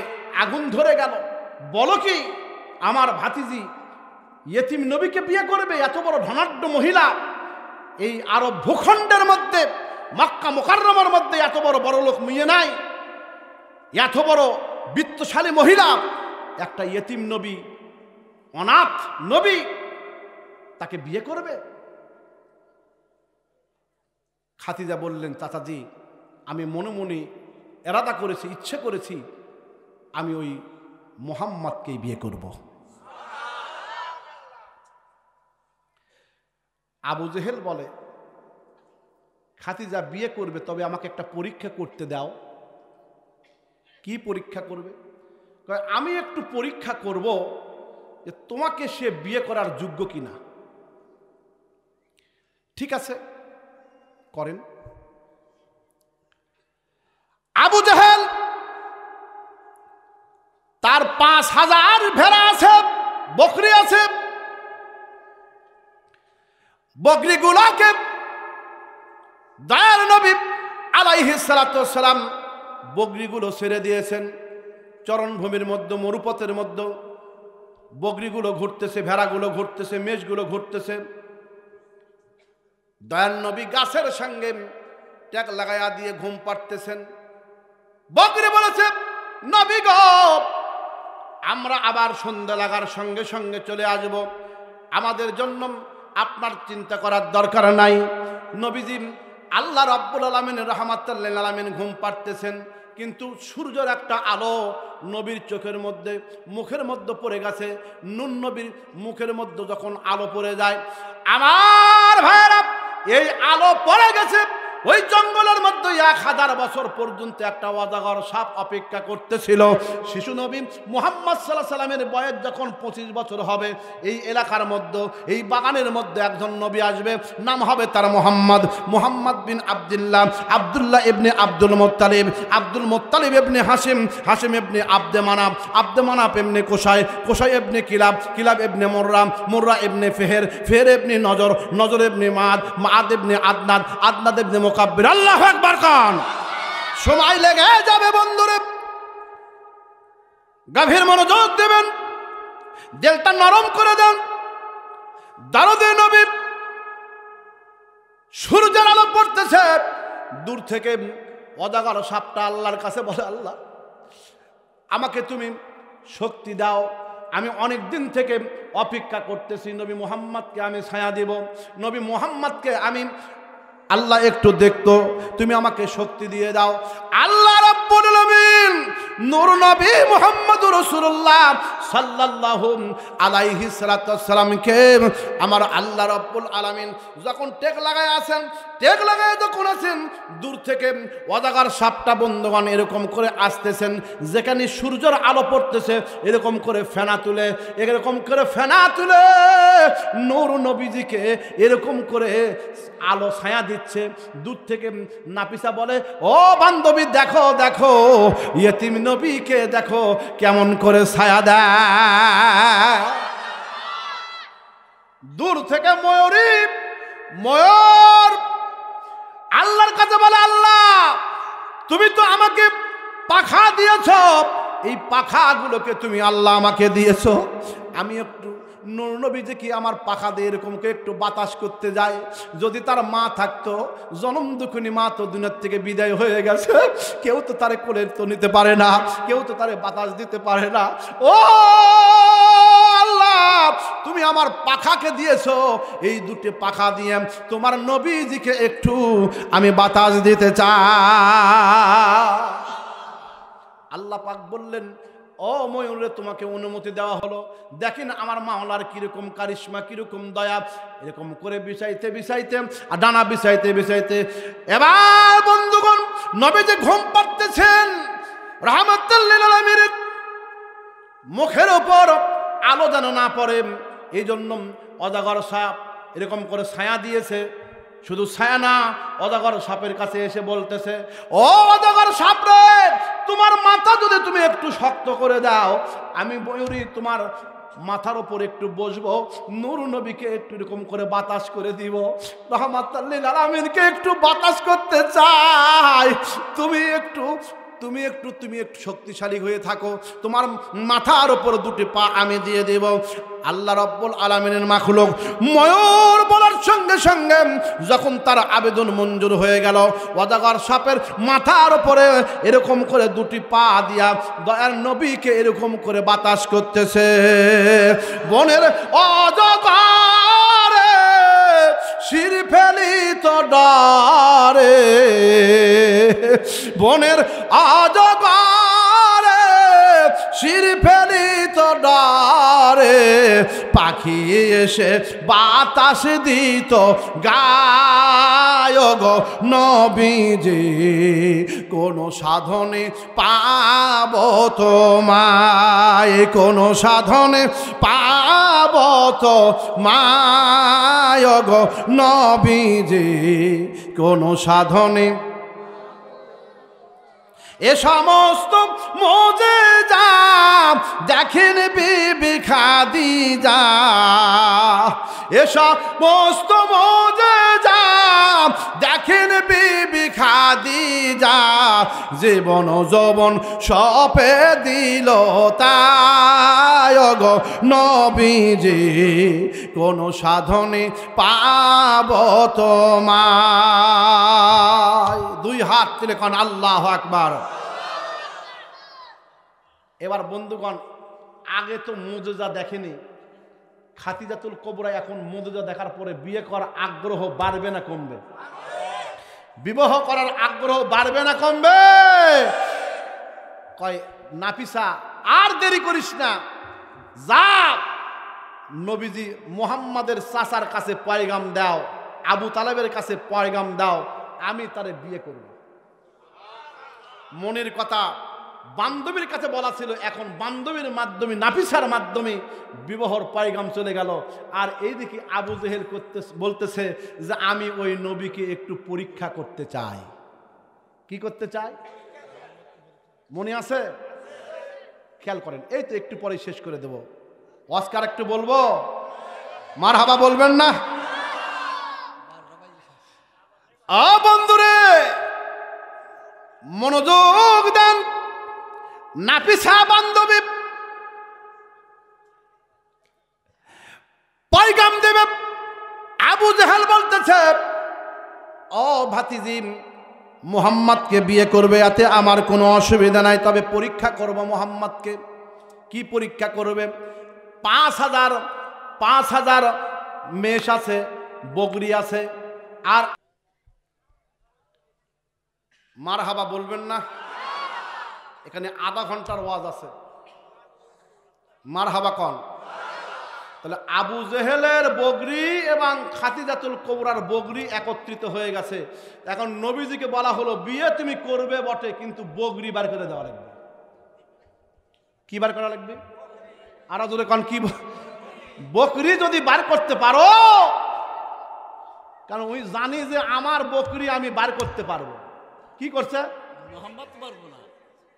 আগুন ধরে গেল। বলো কি, আমার ভাতিজি ইয়েতিম নবীকে বিয়ে করবে? এত বড় ধনাঢ্য মহিলা এই আরব ভূখণ্ডের মধ্যে, মক্কা মুকাররমার মধ্যে এত বড় বড় লোক মেয়ে নাই, এত বড় বিত্তশালী মহিলা, একটা ইয়েতিম নবী, অনাথ নবী, তাকে বিয়ে করবে? খাদিজা বললেন, চাচাজি আমি মনে মনে এরাদা করেছি, ইচ্ছে করেছি আমি ওই মুহাম্মদকেই বিয়ে করব। আবু জেহেল বলে, খাদিজা বিয়ে করবে, তবে আমাকে একটা পরীক্ষা করতে দাও। কি পরীক্ষা করবে? আমি একটু পরীক্ষা করব যে তোমাকে সে বিয়ে করার যোগ্য কিনা। ঠিক আছে, করেন। আবু জেহেল তার 5000 ভেড়া আছে, বকরি আছে, বকরিগুলোকে দয়ার নবী আলাইহিস সালাতু ওয়াস সালাম বকরিগুলো ছেড়ে দিয়েছেন। চরণভূমির মধ্যে, মরুপথের মধ্যে বকরিগুলো ঘুরতেছে, ভেড়াগুলো ঘুরতেছে, মেষগুলো ঘুরতেছে। দয়ার নবী গাছের সঙ্গে ট্যাগ লাগাইয়া দিয়ে ঘুম পাড়তেছেন। বকরি বলেছে, নবী গো, আমরা আবার সন্ধ্যা লাগার সঙ্গে সঙ্গে চলে আসব, আমাদের জন্য আপনার চিন্তা করার দরকার নাই। নবীজি আল্লাহ রাব্বুল আলামিন রাহমাতুল লিল আলামিন ঘুম পাড়তেছেন, কিন্তু সূর্যের একটা আলো নবীর চোখের মধ্যে, মুখের মধ্যে পড়ে গেছে। নূন নবীর মুখের মধ্যে যখন আলো পড়ে যায়, আমার ভাইরা, এই আলো পড়ে গেছে। ওই জঙ্গলের মধ্যে 1000 বছর পর্যন্ত একটা অজাগর সাপ অপেক্ষা করতেছিল। শিশু নবী মুহাম্মদ সাল্লাল্লাহু আলাইহি সাল্লামের বয়স যখন 25 বছর হবে, এই এলাকার মধ্যে, এই বাগানের মধ্যে একজন নবী আসবে, নাম হবে তার মুহাম্মদ। মুহাম্মদ বিন আব্দুল্লাহ, আব্দুল্লাহ ইবনে আব্দুল মুত্তালিব, আব্দুল মুত্তালিব ইবনে হাশিম, হাশিম ইবনে আব্দে মানাফ, আব্দে মানাফ ইবনে কুসাই, কুসাই ইবনে কিলাব, কিলাব ইবনে মুররা, মুররা ইবনে ফেহের, ফেহের ইবনে নজর, নজর ইবনে মাদ, মাদ ইবনে আদনান, আদনান ইবনে মুকাব্বির। আল্লাহু আকবার কান। সময় লেগে যাবে বন্ধুরে, গভীর মনোযোগ দেবেন, দিলটা নরম করে দেন। দারুদে নবী, সূর্যের আলো পড়তেছে, দূর থেকে অজাগর সাপটা আল্লাহর কাছে বলে, আল্লাহ আমাকে তুমি শক্তি দাও, আমি অনেক দিন থেকে অপেক্ষা করতেছি, নবী মুহাম্মদকে আমি ছায়া দেব, নবী মুহাম্মদকে আমি আল্লাহ একটু দেখতো, তুমি আমাকে শক্তি দিয়ে দাও। আল্লাহ রাব্বুল আলামিন নূর নবী মুহাম্মদুর রাসূলুল্লাহ সাল্লাল্লাহু আলাইহি সাল্লাতু সাল্লামকে আমার আল্লাহ রাব্বুল আলামিন যখন টেক লাগায় আছেন, টেক লাগায় যখন আছেন, দূর থেকে অজাগর সাপটা বন্ধুগণ এরকম করে আসতেছেন, যেখানে সূর্যের আলো পড়তেছে, এরকম করে ফেনা তুলে, এরকম করে ফেনা তুলে নূর নবীজিকে এরকম করে আলো ছায়া দিচ্ছে। দূর থেকে নাফিসা বলে, ও বান্ধবী দেখো দেখো, ইয়েতিম নবীকে দেখো কেমন করে ছায়া দেয়। দূর থেকে ময়ূরী, ময়ূর আল্লাহর কাছে বলে, আল্লাহ তুমি তো আমাকে পাখা দিয়েছ, এই পাখাগুলোকে তুমি আল্লাহ আমাকে দিয়েছ, আমি একটু নূর নবী যে কি আমার পাখা দিয়ে এরকম করে একটু বাতাস করতে যায়, যদি তার মা থাকতো, জনম দুঃখিনী মা তো দুনিয়ার থেকে বিদায় হয়ে গেছে, কেউ তো তারে কোলে তো নিতে পারে না, কেউ তো তারে বাতাস দিতে পারে না। ও আল্লাহ, তুমি আমার পাখাকে দিয়েছো, এই দুটি পাখা দিয়ে তোমার নবীজিকে একটু আমি বাতাস দিতে চাই। আল্লাহ পাক বললেন, ও ময়ূরে তোমাকে অনুমতি দেওয়া হলো। দেখেন আমার মাওলার কিরকম কারিশমা, কিরকম দয়া। এরকম করে বিছাইতে বিছাইতে আর ডানা বিছাইতে বিছাইতে এবার বন্ধুগণ নবীজি ঘুম পাড়তেছেন। রাহমাতুল লিল আলামিন মুখের ওপর আলো যেন না পড়ে, এই জন্য অজাগর সাপ এরকম করে ছায়া দিয়েছে। শুধু ছায়া না, অজাগর সাপের কাছে এসে বলতেছে, ও অজাগর সাপ রে, তোমার মাথা যদি তুমি একটু শক্ত করে দাও, আমি ময়ূরী তোমার মাথার উপর একটু বসবো, নূর নবীকে একটু এরকম করে বাতাস করে দিব। রাহমাতুল লিল আলামিনকে একটু বাতাস করতে চাই, তুমি একটু শক্তিশালী হয়ে থাকো, তোমার মাথার উপর দুটি পা আমি দিয়ে দেব। আল্লাহ রাব্বুল আলামিনের মাখলুক ময়ূর বলার সঙ্গে সঙ্গে যখন তার আবেদন মঞ্জুর হয়ে গেল, অজাগর সাপের মাথার উপরে এরকম করে দুটি পা দিয়া দয়ার নবীকে এরকম করে বাতাস করতেছে। বনের অজগরে শির ফেলি তো ডরে, বনের অজগরে শির ফেলি তো ডরে, পাখি এসে বাতাস দিত গায় গো নবীজি, কোন সাধনে পাব তোমায়, কোন সাধনে পাব তোমায় গো নবীজি, কোন সাধনে। এ সমস্ত মুজিজা দেখেন বিবি খাদিজা, এ সমস্ত মুজিজা দেখেন বিবি খাদিজা, জীবন যৌবন সপে দিল তাই গো নবীজি, কোন সাধনে পাব তোমায়। দুই হাত তুলে কোন আল্লাহু আকবার। এবার বন্ধুগণ, আগে তো মুজিজা দেখেনি, খাদিজাতুল কুবরা এখন মুজিজা দেখার পরে বিয়ে করার আগ্রহ বাড়বে না কমবে? বিবাহ করার আগ্রহ বাড়বে না কমবে? কয় নাফিসা আর দেরি করিস না, যা নবীজি মুহাম্মাদের চাচার কাছে পয়গাম দাও, আবু তালেবের কাছে পয়গাম দাও, আমি তারে বিয়ে করব। মনের কথা বান্ধবীর কাছে বলা ছিল, এখন বান্ধবীর মাধ্যমে নাফিসার মাধ্যমে বিবাহর পয়গাম চলে গেল। আর এইদিকে আবু জেহেল বলতেছে যে আমি ওই নবীকে একটু পরীক্ষা করতে চাই। কি করতে চাই মনে আছে? খেয়াল করেন, এই তো একটু পরে শেষ করে দেব। অস্কার একটু বলবো, মারহাবা বলবেন না? বন্ধুরে মনোযোগ দেন। নাফিসা বান্ধবী পয়গাম দেবে, আবু জেহেল বলতেছে ও ভাতিজি মুহাম্মদকে বিয়ে করবে, এতে আমার কোনো অসুবিধা নাই, তবে পরীক্ষা করব মুহাম্মদকে। কি পরীক্ষা করবে? 5,000 মেষ আছে, বকরি আছে। আর মারহাবা বলবেন না? এখানে আধা ঘন্টার ওয়াজ আছে, মারহাবা কন। তাহলে আবু জেহেলের বকরি এবং খাদিজাতুল কুবরার বকরি একত্রিত হয়ে গেছে। এখন নবীজিকে বলা হলো বিয়ে তুমি করবে বটে, কিন্তু বকরি বার করে দেওয়া লাগবে। কি বার করা লাগবে? আর জোরে কন, কি? বকরি যদি বার করতে পারো, কারণ ওই জানি যে আমার বকরি আমি বার করতে পারবো। কি করছে? মুহাম্মদ পারবো না,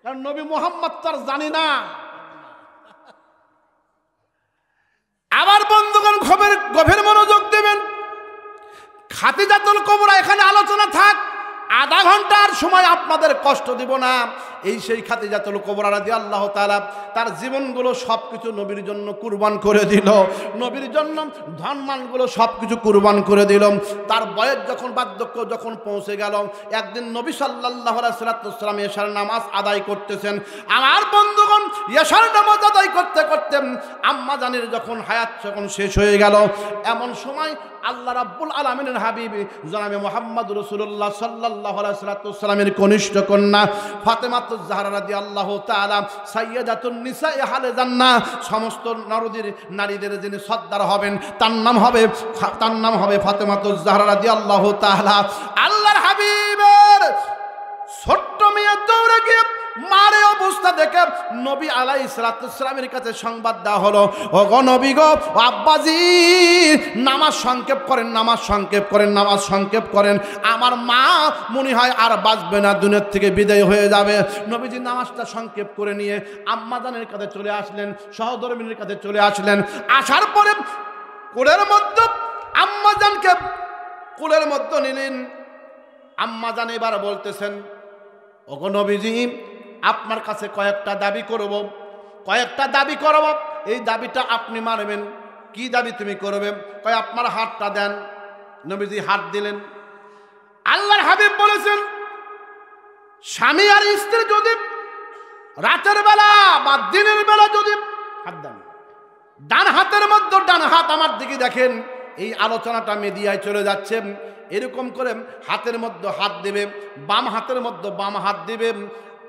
কারণ নবী মুহাম্মদ তার জানি না। আবার বন্ধুগণ গভীর মনোযোগ দেবেন। খাদিজাতুল কুবরা এখানে আলোচনা থাক, আধা ঘন্টার সময় আপনাদের কষ্ট দিব না। এই সেই খাদিজাতুল কুবরা রাদিয়াল্লাহু তাআলা তার জীবনগুলো সবকিছু নবীর জন্য কুরবান করে দিল, নবীর জন্য ধনমানগুলো সবকিছু কুরবান করে দিল। তার বয়স যখন বার্ধক্য যখন পৌঁছে গেল, একদিন নবী সাল্লাল্লাহু আলাইহি ওয়াসাল্লাম এশার নামাজ আদায় করতেছেন। আমার বন্ধুগণ, এশার নামাজ আদায় করতে করতে আম্মা জানের যখন হায়াত যখন শেষ হয়ে গেল, এমন সময় আল্লাহ রাব্বুল আলামিনের হাবিব জনাবে মুহাম্মদ রাসূলুল্লাহ সাল্লাল্লাহু আলাইহি ওয়াসাল্লামের কনিষ্ঠ কন্যা ফাতেমাতুজ জাহরা রাদিয়াল্লাহু তাআলা সাইয়্যিদাতুন নিসা আহলে জান্নাহ, সমস্ত নারীদের যিনি সর্দার হবেন তার নাম হবে ফাতেমাতুজ জাহরা রাদিয়াল্লাহু তাআলা। আল্লাহর হাবিবের ছোট্ট মেয়ে দৌড়ে গিয়ে মারে অবস্থা দেখে নবী আলাইহিস সালামের কাছে সংবাদ দেওয়া হলো, ও গো নবী গো, আব্বাজি নামাজ সংক্ষেপ করেন, নামাজ সংক্ষেপ করেন, নামাজ সংক্ষেপ করেন, আমার মা মনে হয় আর বাঁচবে না, দুনিয়ার থেকে বিদায় হয়ে যাবে। নবীজি নামাজটা সংক্ষেপ করে নিয়ে আম্মাজানের কাছে চলে আসলেন, সহধর্মিনীর কাছে চলে আসলেন। আসার পরে কোলের মধ্যে আম্মাজানকে কোলের মধ্যে নিলেন। আম্মাজান এবার বলতেছেন, ওগো নবীজি, আপনার কাছে কয়েকটা দাবি করব, কয়েকটা দাবি করব, এই দাবিটা আপনি মানবেন। কি দাবি তুমি করবে? কয় আপনার হাতটা দেন। নবীজি হাত দিলেন। আল্লাহর হাবিব বলেছেন, স্বামী আর স্ত্রী যদি রাতের বেলা বা দিনের বেলা যদি হাত দেন, ডান হাতের মধ্যে ডান হাত আমার দিকে দেখেন, এই আলোচনাটা মিডিয়ায় চলে যাচ্ছে, এরকম করে হাতের মধ্যে হাত দেবে, বাম হাতের মধ্যে বাম হাত দেবে।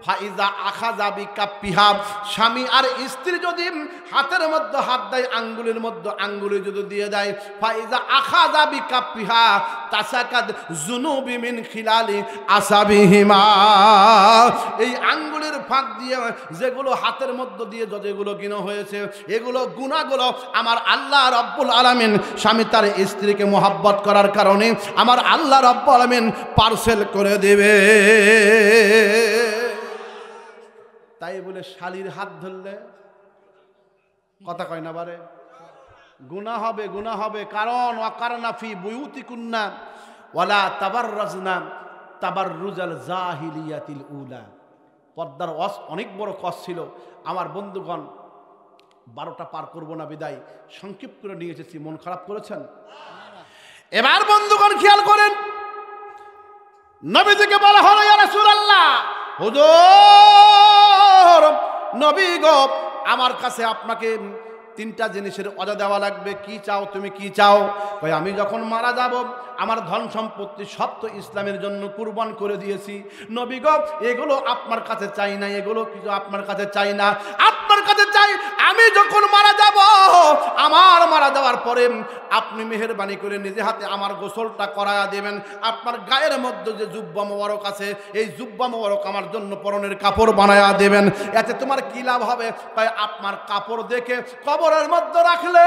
ফাইজা আখাযা বিকাফিহা, স্বামী আর স্ত্রী যদি হাতের মধ্যে হাত দেয়, আঙ্গুলের মধ্যে আঙ্গুলে যদি দিয়ে দেয়, ফাইজা আখাযা বিকাফিহা তাসাকাদ যুনুবি মিন খিলালি আসাবিহিমা, এই আঙ্গুলের ফাঁক দিয়ে যেগুলো হাতের মধ্যে দিয়ে যেগুলো গিনো হয়েছে, এগুলো গুনাহগুলো আমার আল্লাহ রাব্বুল আলামিন স্বামী তার স্ত্রীকে মোহাব্বত করার কারণে আমার আল্লাহ রাব্বুল আলামিন পার্সেল করে দেবে। তাই বলে শালীর হাত ধরলে কথা কয় না, বারে গুনাহ হবে, গুনাহ হবে। কারণ ওয়াকারনা ফি বুয়ুতিকুন্না ওয়ালা তাবাররাজনা তাবাররুজাল জাহিলিয়াতিল উলা, পর্দার অনেক বড় কষ্ট ছিল। আমার বন্ধুগণ, 12টা পার করবো না বিদায় সংক্ষিপ্ত করে নিয়ে এসেছি, মন খারাপ করেছেন? এবার বন্ধুগণ খেয়াল করেন, নবীজিকে বলা হলো, ইয়া রাসূলুল্লাহ, হুজুর নবী গো, আমার কাছে আপনাকে 3টা জিনিসের অজা দেওয়া লাগবে। কি চাও তুমি, কি চাও? কই আমি যখন মারা যাব আমার ধন সম্পত্তি সব তো ইসলামের জন্য কুরবান করে দিয়েছি। নবী গো, এগুলো আপনার কাছে চাই না, এগুলো কিছু আপনার কাছে চাই না, আপনার কাছে চাই আমি যখন মারা যাব, আমার মারা যাওয়ার পরে আপনি মেহেরবানি করে নিজে হাতে আমার গোসলটা করায়া দেবেন। আপনার গায়ের মধ্যে যে জুব্বা মোবারক আছে, এই জুব্বা মোবারক আমার জন্য পরনের কাপড় বানায়া দেবেন। এতে তোমার কি লাভ হবে? তাই আপনার কাপড় দেখে কবরের মধ্যে রাখলে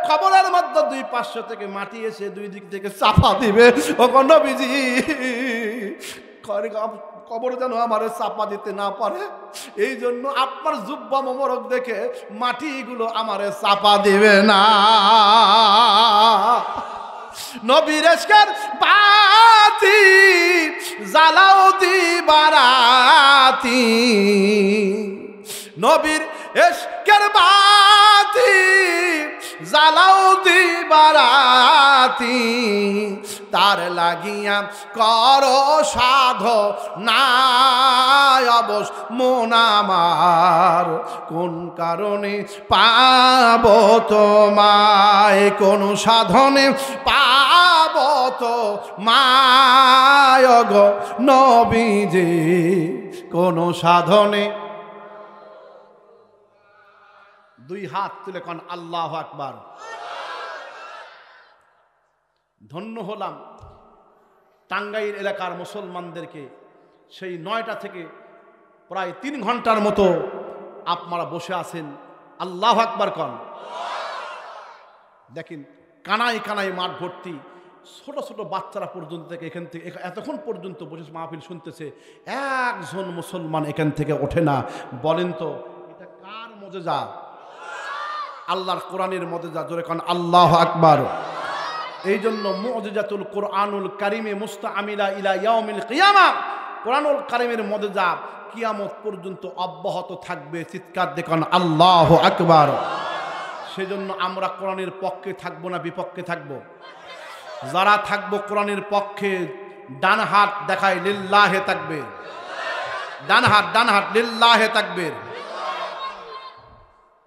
কবরের মধ্যে 2-500 থেকে মাটি এসে 2 দিক থেকে চাপা দিবে। ও নবীজি, কবর যেন আমারে চাপা দিতে না পারে, এই জন্য আপনার জুব্বা মোবারক দেখে মাটিগুলো আমারে চাপা দিবে না। নবীর এশকের বাতি জ্বালাও দিবারাতি, নবীর এশকের বাতি জ্বালাও দিবারাতি, তার লাগিয়া করো সাধনা অবশ মন আমার, কোন কারণে পাব তোমায়, কোন সাধনে পাব তো মায় গো নবীজি, কোন সাধনে। 2 হাত তুলে কোন আল্লাহু আকবার। ধন্য হলাম টাঙ্গাইল এলাকার মুসলমানদেরকে, সেই 9টা থেকে প্রায় 3 ঘন্টার মতো আপনারা বসে আছেন। আল্লাহু আকবার কন। দেখেন কানায় কানায় মাঠ ভর্তি, ছোট ছোট বাচ্চারা পর্যন্ত এখান থেকে এতক্ষণ পর্যন্ত বসে মাহফিল শুনতেছে, একজন মুসলমান এখান থেকে ওঠে না। বলেন তো এটা কার মজেজা? আল্লাহর কোরআনের মজেজা। জোরে কোন আল্লাহু আকবার। এই জন্য মুজিজাতুল কোরআনুল কারিমে মুস্তাআমিলা ইলা ইয়াউমিল কিয়ামা, কোরআনুল কারিমের মুজিজা কিয়ামত পর্যন্ত অব্যাহত থাকবে। চিৎকার দেখুন আল্লাহু আকবার। সেজন্য আমরা কোরআনের পক্ষে থাকবো না বিপক্ষে থাকবো? যারা থাকবো কোরআনের পক্ষে ডান হাত দেখায় লিল্লাহে তাকবীর, ডান হাত লিল্লাহে তাকবীর।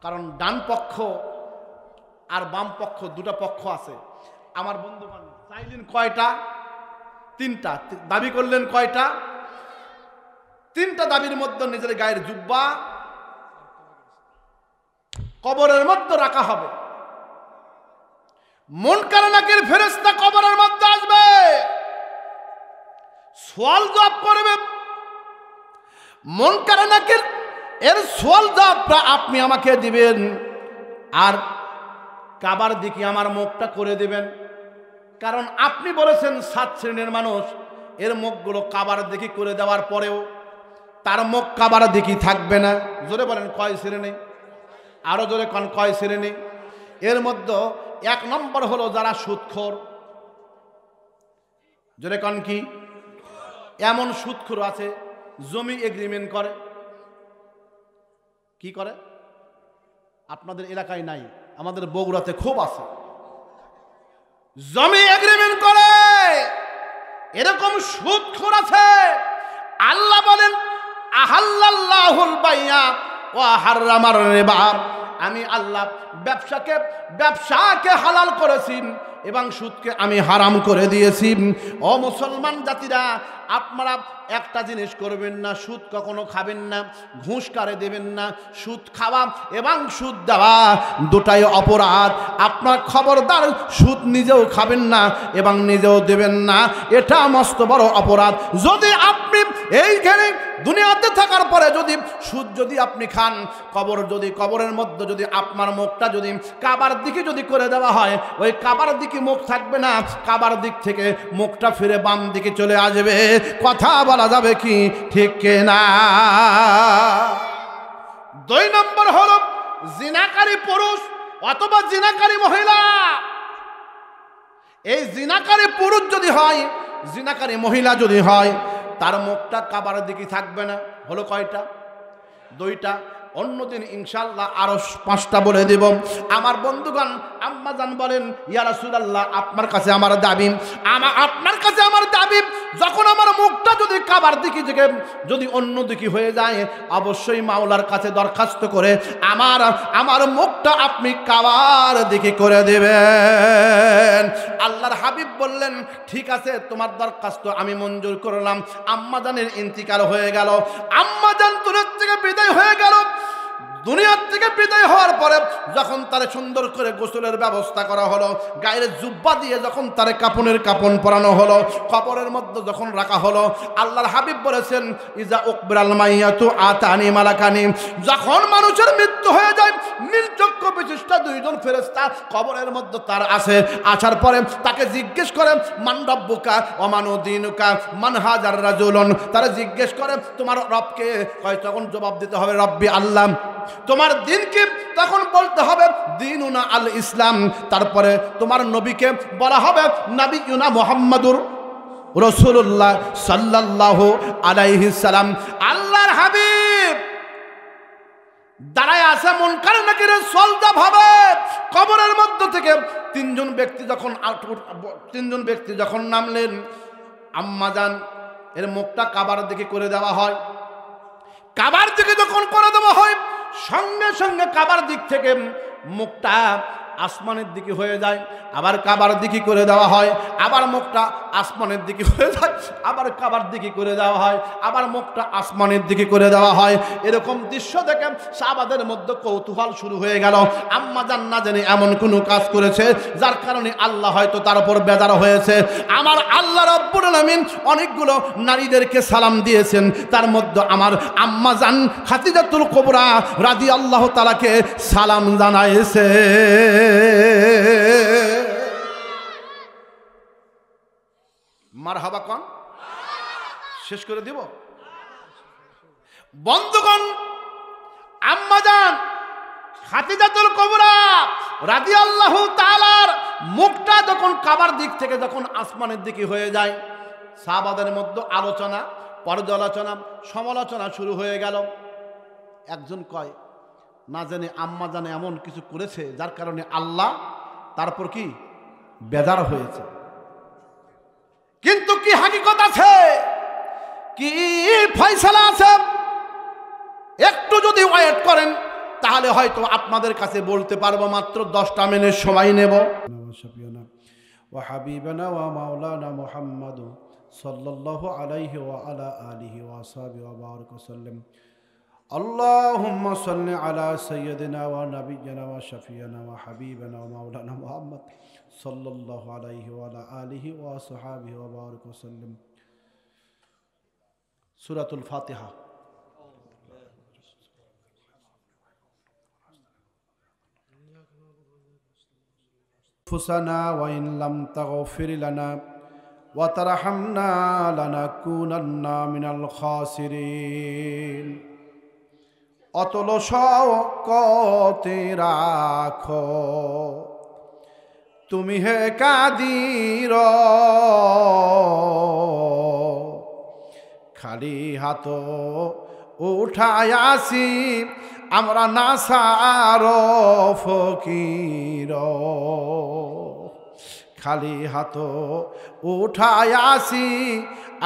কারণ ডান পক্ষ আর বাম পক্ষ দুটো পক্ষ আছে। আমার বন্ধুগণ চাইলেন কয়টা? তিনটা। দাবি করলেন কয়টা? তিনটা দাবির মধ্যে নিজের গায়ের জুব্বা কবরের মধ্যে রাখা হবে। মুনকার নাকির ফেরেশতা কবরের মধ্যে আসবে, সওয়াল জবাব করবে। মুনকার নাকির এর সওয়াল জবাবটা আপনি আমাকে দিবেন, আর কাবার দিকে আমার মুখটা করে দিবেন। কারণ আপনি বলেছেন 7 শ্রেণীর মানুষ, এর মুখগুলো কাবার দিকে করে দেওয়ার পরেও তার মুখ কাবার দিকে থাকবে না। জোরে বলেন কয় শ্রেণী? আরো জোরে কোন কয় শ্রেণী? এর মধ্যে 1 নম্বর হলো যারা সুদখোর। জোরে কোন কি? এমন সুদখোর আছে জমি এগ্রিমেন্ট করে। কি করে? আপনাদের এলাকায় নাই, আমাদের বগুড়াতে খুব আছে। জমি এগ্রিমেন্ট করে, এরকম সুদখোর আছে। আল্লাহ বলেন আহাল্লাল্লাহুল বাইয়া ওয়া হাররামার রিবা, আমি আল্লাহ ব্যবসাকে হালাল করেছি এবং সুদকে আমি হারাম করে দিয়েছি। ও মুসলমান জাতিরা, আপনারা একটা জিনিস করবেন না, সুদ কখনো খাবেন না, ঘুষ কারে দেবেন না। সুদ খাওয়া এবং সুদ দেওয়া দুটাই অপরাধ। আপনার খবরদার সুদ নিজেও খাবেন না এবং নিজেও দেবেন না, এটা মস্ত বড় অপরাধ। যদি আপনি এইখানে দুনিয়াতে থাকার পরে যদি সুদ যদি আপনি খান, কবরের মধ্যে যদি আপনার মুখটা যদি কাবার দিকে যদি করে দেওয়া হয়, ওই কাবার দিকে মুখ থাকবে না, কাবার দিক থেকে মুখটা ফিরে বাম দিকে চলে আসবে। কথা বলা যাবে কি ঠিক না? 2 নম্বর হলো জিনাকারী পুরুষ অথবা জিনাকারী মহিলা। এই জিনাকারী পুরুষ যদি হয়, জিনাকারী মহিলা যদি হয়, তার মুখটা কাবার দিকে থাকবে না। হলো কয়টা? 2টা। অন্যদিন ইনশাআল্লাহ আরো 5টা বলে দেব। আমার বন্ধুগণ, আম্মাজান বলেন ইয়া রাসূলুল্লাহ, আপনার কাছে আমার দাবি, আপনার কাছে আমার দাবি, যখন আমার মুখটা যদি কাবার দিকে থেকে যদি অন্য দিকে হয়ে যায়, অবশ্যই মাওলার কাছে দরখাস্ত করে আমার মুখটা আপনি কাবার দিকে করে দেবেন। আল্লাহর হাবিব বললেন ঠিক আছে, তোমার দরখাস্ত আমি মঞ্জুর করলাম। আম্মাজানের ইন্তিকাল হয়ে গেল। আম্মাজান দুনিয়া থেকে বিদায় হয়ে গেল। দুনিয়ার থেকে বিদায় হওয়ার পরে যখন তার সুন্দর করে গোসলের ব্যবস্থা করা হলো, গায়ের জুব্বা দিয়ে যখন তার কাপন পরানো হলো, কবরের মধ্যে যখন রাখা হলো, আল্লাহর হাবিব বলেছেন ইজা উকবিরাল মাইয়াতু আতানি মালাকানি, যখন মানুষের মৃত্যু হয়ে যায়, নীলচক্ষু বিশিষ্ট 2 জন ফেরেশতা কবরের মধ্যে তার আসে। আসার পরে তাকে জিজ্ঞেস করে মান রব্বুকা ওয়া মান দীনুকা মান হাজার রাজুলুন, তারা জিজ্ঞেস করে তোমার রবকে, কয় তখন জবাব দিতে হবে রব্বি আল্লাহ। তোমার দিন কি? তখন বলতে হবে দিনুনা আল ইসলাম। তারপরে তোমার নবীকে বলা হবে নবিয়ুনা মুহাম্মাদুর রাসূলুল্লাহ সাল্লাল্লাহু আলাইহি সাল্লাম। আল্লাহর হাবিব দাঁড়ায় আছে, মুনকার নাকিরের সলদা ভাবে কবরের মধ্য থেকে 3 জন ব্যক্তি যখন নামলেন, আম্মাজান এর মুখটা কাবার দিকে করে দেওয়া হয়। কাবার দিকে যখন করে দেওয়া হয়, সঙ্গে সঙ্গে কাবার দিক থেকে মুখটা আসমানের দিকে হয়ে যায়। আবার কাবার দিকে করে দেওয়া হয়, আবার মুখটা আসমানের দিকে হয়ে যায়, আবার কাবার দিকে করে দেওয়া হয়, আবার মুখটা আসমানের দিকে করে দেওয়া হয়। এরকম দৃশ্য দেখে সাহাবাদের মধ্যে কৌতূহল শুরু হয়ে গেল। আম্মাজান না জানি এমন কোনো কাজ করেছে যার কারণে আল্লাহ হয়তো তার উপর বেজার হয়েছে। আমার আল্লাহ রাব্বুল আলামিন অনেকগুলো নারীদেরকে সালাম দিয়েছেন, তার মধ্যে আমার আম্মাজান খাদিজাতুল কুবরা রাদিয়াল্লাহু তাআলাকে সালাম জানাইছে। মারহাবা কোন? শেষ করে দিব বন্ধুগণ। আম্মাজান খাদিজাতুল কুবরা রাদিয়াল্লাহু তাআলার মুখটা যখন কাবার দিক থেকে যখন আসমানের দিকে হয়ে যায়, সাহাবাদের মধ্যে আলোচনা, পর্যালোচনা, সমালোচনা শুরু হয়ে গেল। একজন কয়, না জানে আম্মা জানে এমন কিছু করেছে যার কারণে আল্লাহ তারপর কি বেজার হয়েছে। কিন্তু কি হাকিকত আছে, কি ফয়সালা আছে, একটু যদি ওয়েট করেন তাহলে হয়তো আপনাদের কাছে বলতে পারবো। মাত্র 10টা মিনিট সময় নেব। ওয়া হাবিবানা ওয়া মাওলানা মুহাম্মদ সাল্লাল্লাহু আলাইহি ওয়া আলা আলিহি ওয়া আসহাবিহি ওয়া বারাকা ওয়াসাল্লাম। আল্লাহুম্মা সাল্লি আলা সাইয়্যিদিনা ওয়া নাবিয়্যিনা ওয়া শাফিয়ানা ওয়া হাবিবানা ওয়া মাওলানা মুহাম্মদ সাল্লাল্লাহু আলাইহি ওয়া আলা আলিহি ওয়া আসহাবিহি ওয়া বারাকা ওয়াসাল্লাম। সূরাতুল ফাতিহা। ফুসানা ওয়া ইন লাম তাগফির লানা ওয়া তারহামনা লানাকুনান্না মিনাল খাসিরিন। অতল শওকতে রাখো তুমি হে কাদির, খালি হাত উঠায় আসি আমরা নাসার ফকির, খালি হাত উঠায় আসি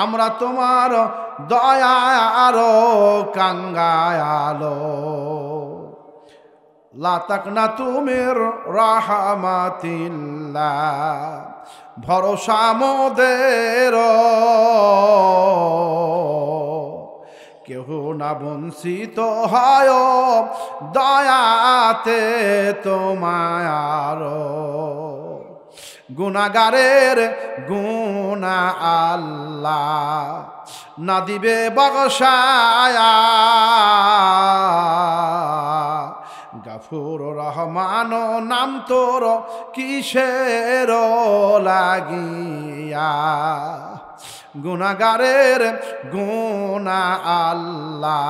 আমরা তোমার দয়ার কাঙ্গায়ালো। লা তাকনাতু মির রাহমাতিল্লাহ, ভরসা মোদের কেহ না বঞ্চিত হয় দয়াতে তোমার। গুনাহগারের গুনাহ আল্লাহ না দিবে বগশায়া, গাফুর রহমান নাম তোর কিসের লাগিয়া। গুনাহগারের গুনাহ আল্লাহ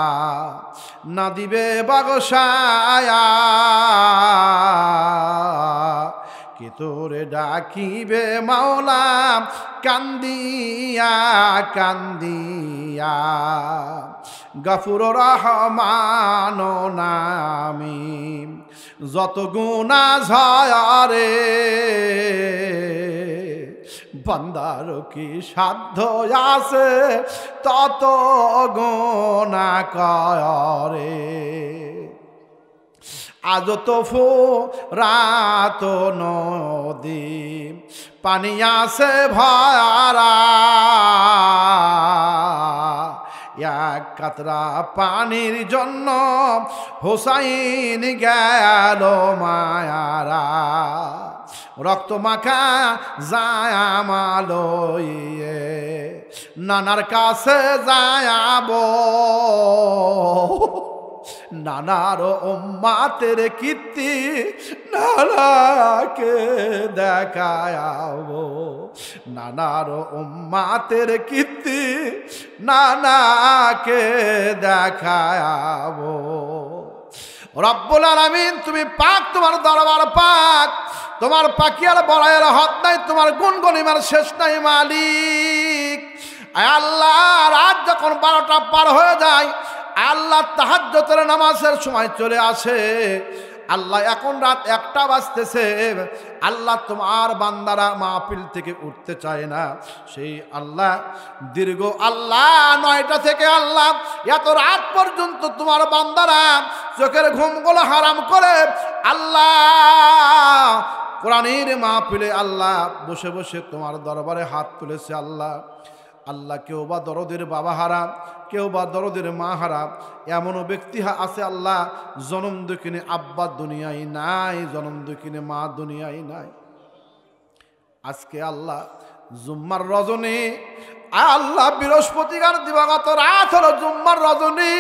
না দিবে বগশায়া, কে তোরে ডাকিবে মাওলা কান্দিয়া কান্দিয়া। গফুর রহমান নামি যত গুনাহ ঝরে, বান্দার কি সাধ্য আছে তত গুনাহ করে। আজ তো রাত নদী পানি আছে ভরা, এক কাতরা পানির জন্য হোসাইন গেল মায়ারা। রক্ত মাখা জায়ামালয়ে নানার কাছে যায়াব, নানার উম্মাতের কীর্তি নানাকে দেখায়াব, নানার উম্মাতের কীর্তি নানাকে দেখায়াব। রব্বুল আলামিন তুমি পাক, তোমার দরবার পাক, তোমার পাকিয়ার বড়াইয়ের হাত নাই, তোমার গুণ গনিমার শেষ নাই মালিক। আল্লাহ রাত যখন 12টা পার হয়ে যায়, আল্লাহ তাহাজ্জুদের নামাজের সময় চলে আসে, আল্লাহ এখন রাত 1টা বাজতেছে, আল্লাহ তোমার বান্দারা মাহফিল থেকে উঠতে চায় না। সেই আল্লাহ দীর্ঘ আল্লাহ 9টা থেকে আল্লাহ এত রাত পর্যন্ত তোমার বান্দারা চোখের ঘুমগুলো হারাম করে আল্লাহ কোরআনের মাহফিলে আল্লাহ বসে বসে তোমার দরবারে হাত তুলেছে। আল্লাহ আল্লাহ কেউ বা দরদের বাবা হারা, কেউ বা দরদের মা হারা, এমনও ব্যক্তি আছে আল্লাহ জনম দুঃখিনী আব্বা দুনিয়ায় নাই, জনম দুঃখিনী মা দুনিয়ায় নাই। আজকে আল্লাহ জুম্মার রজনী, আল্লাহ বৃহস্পতিবার দিবাগত রাত হলো জুম্মার রজনী,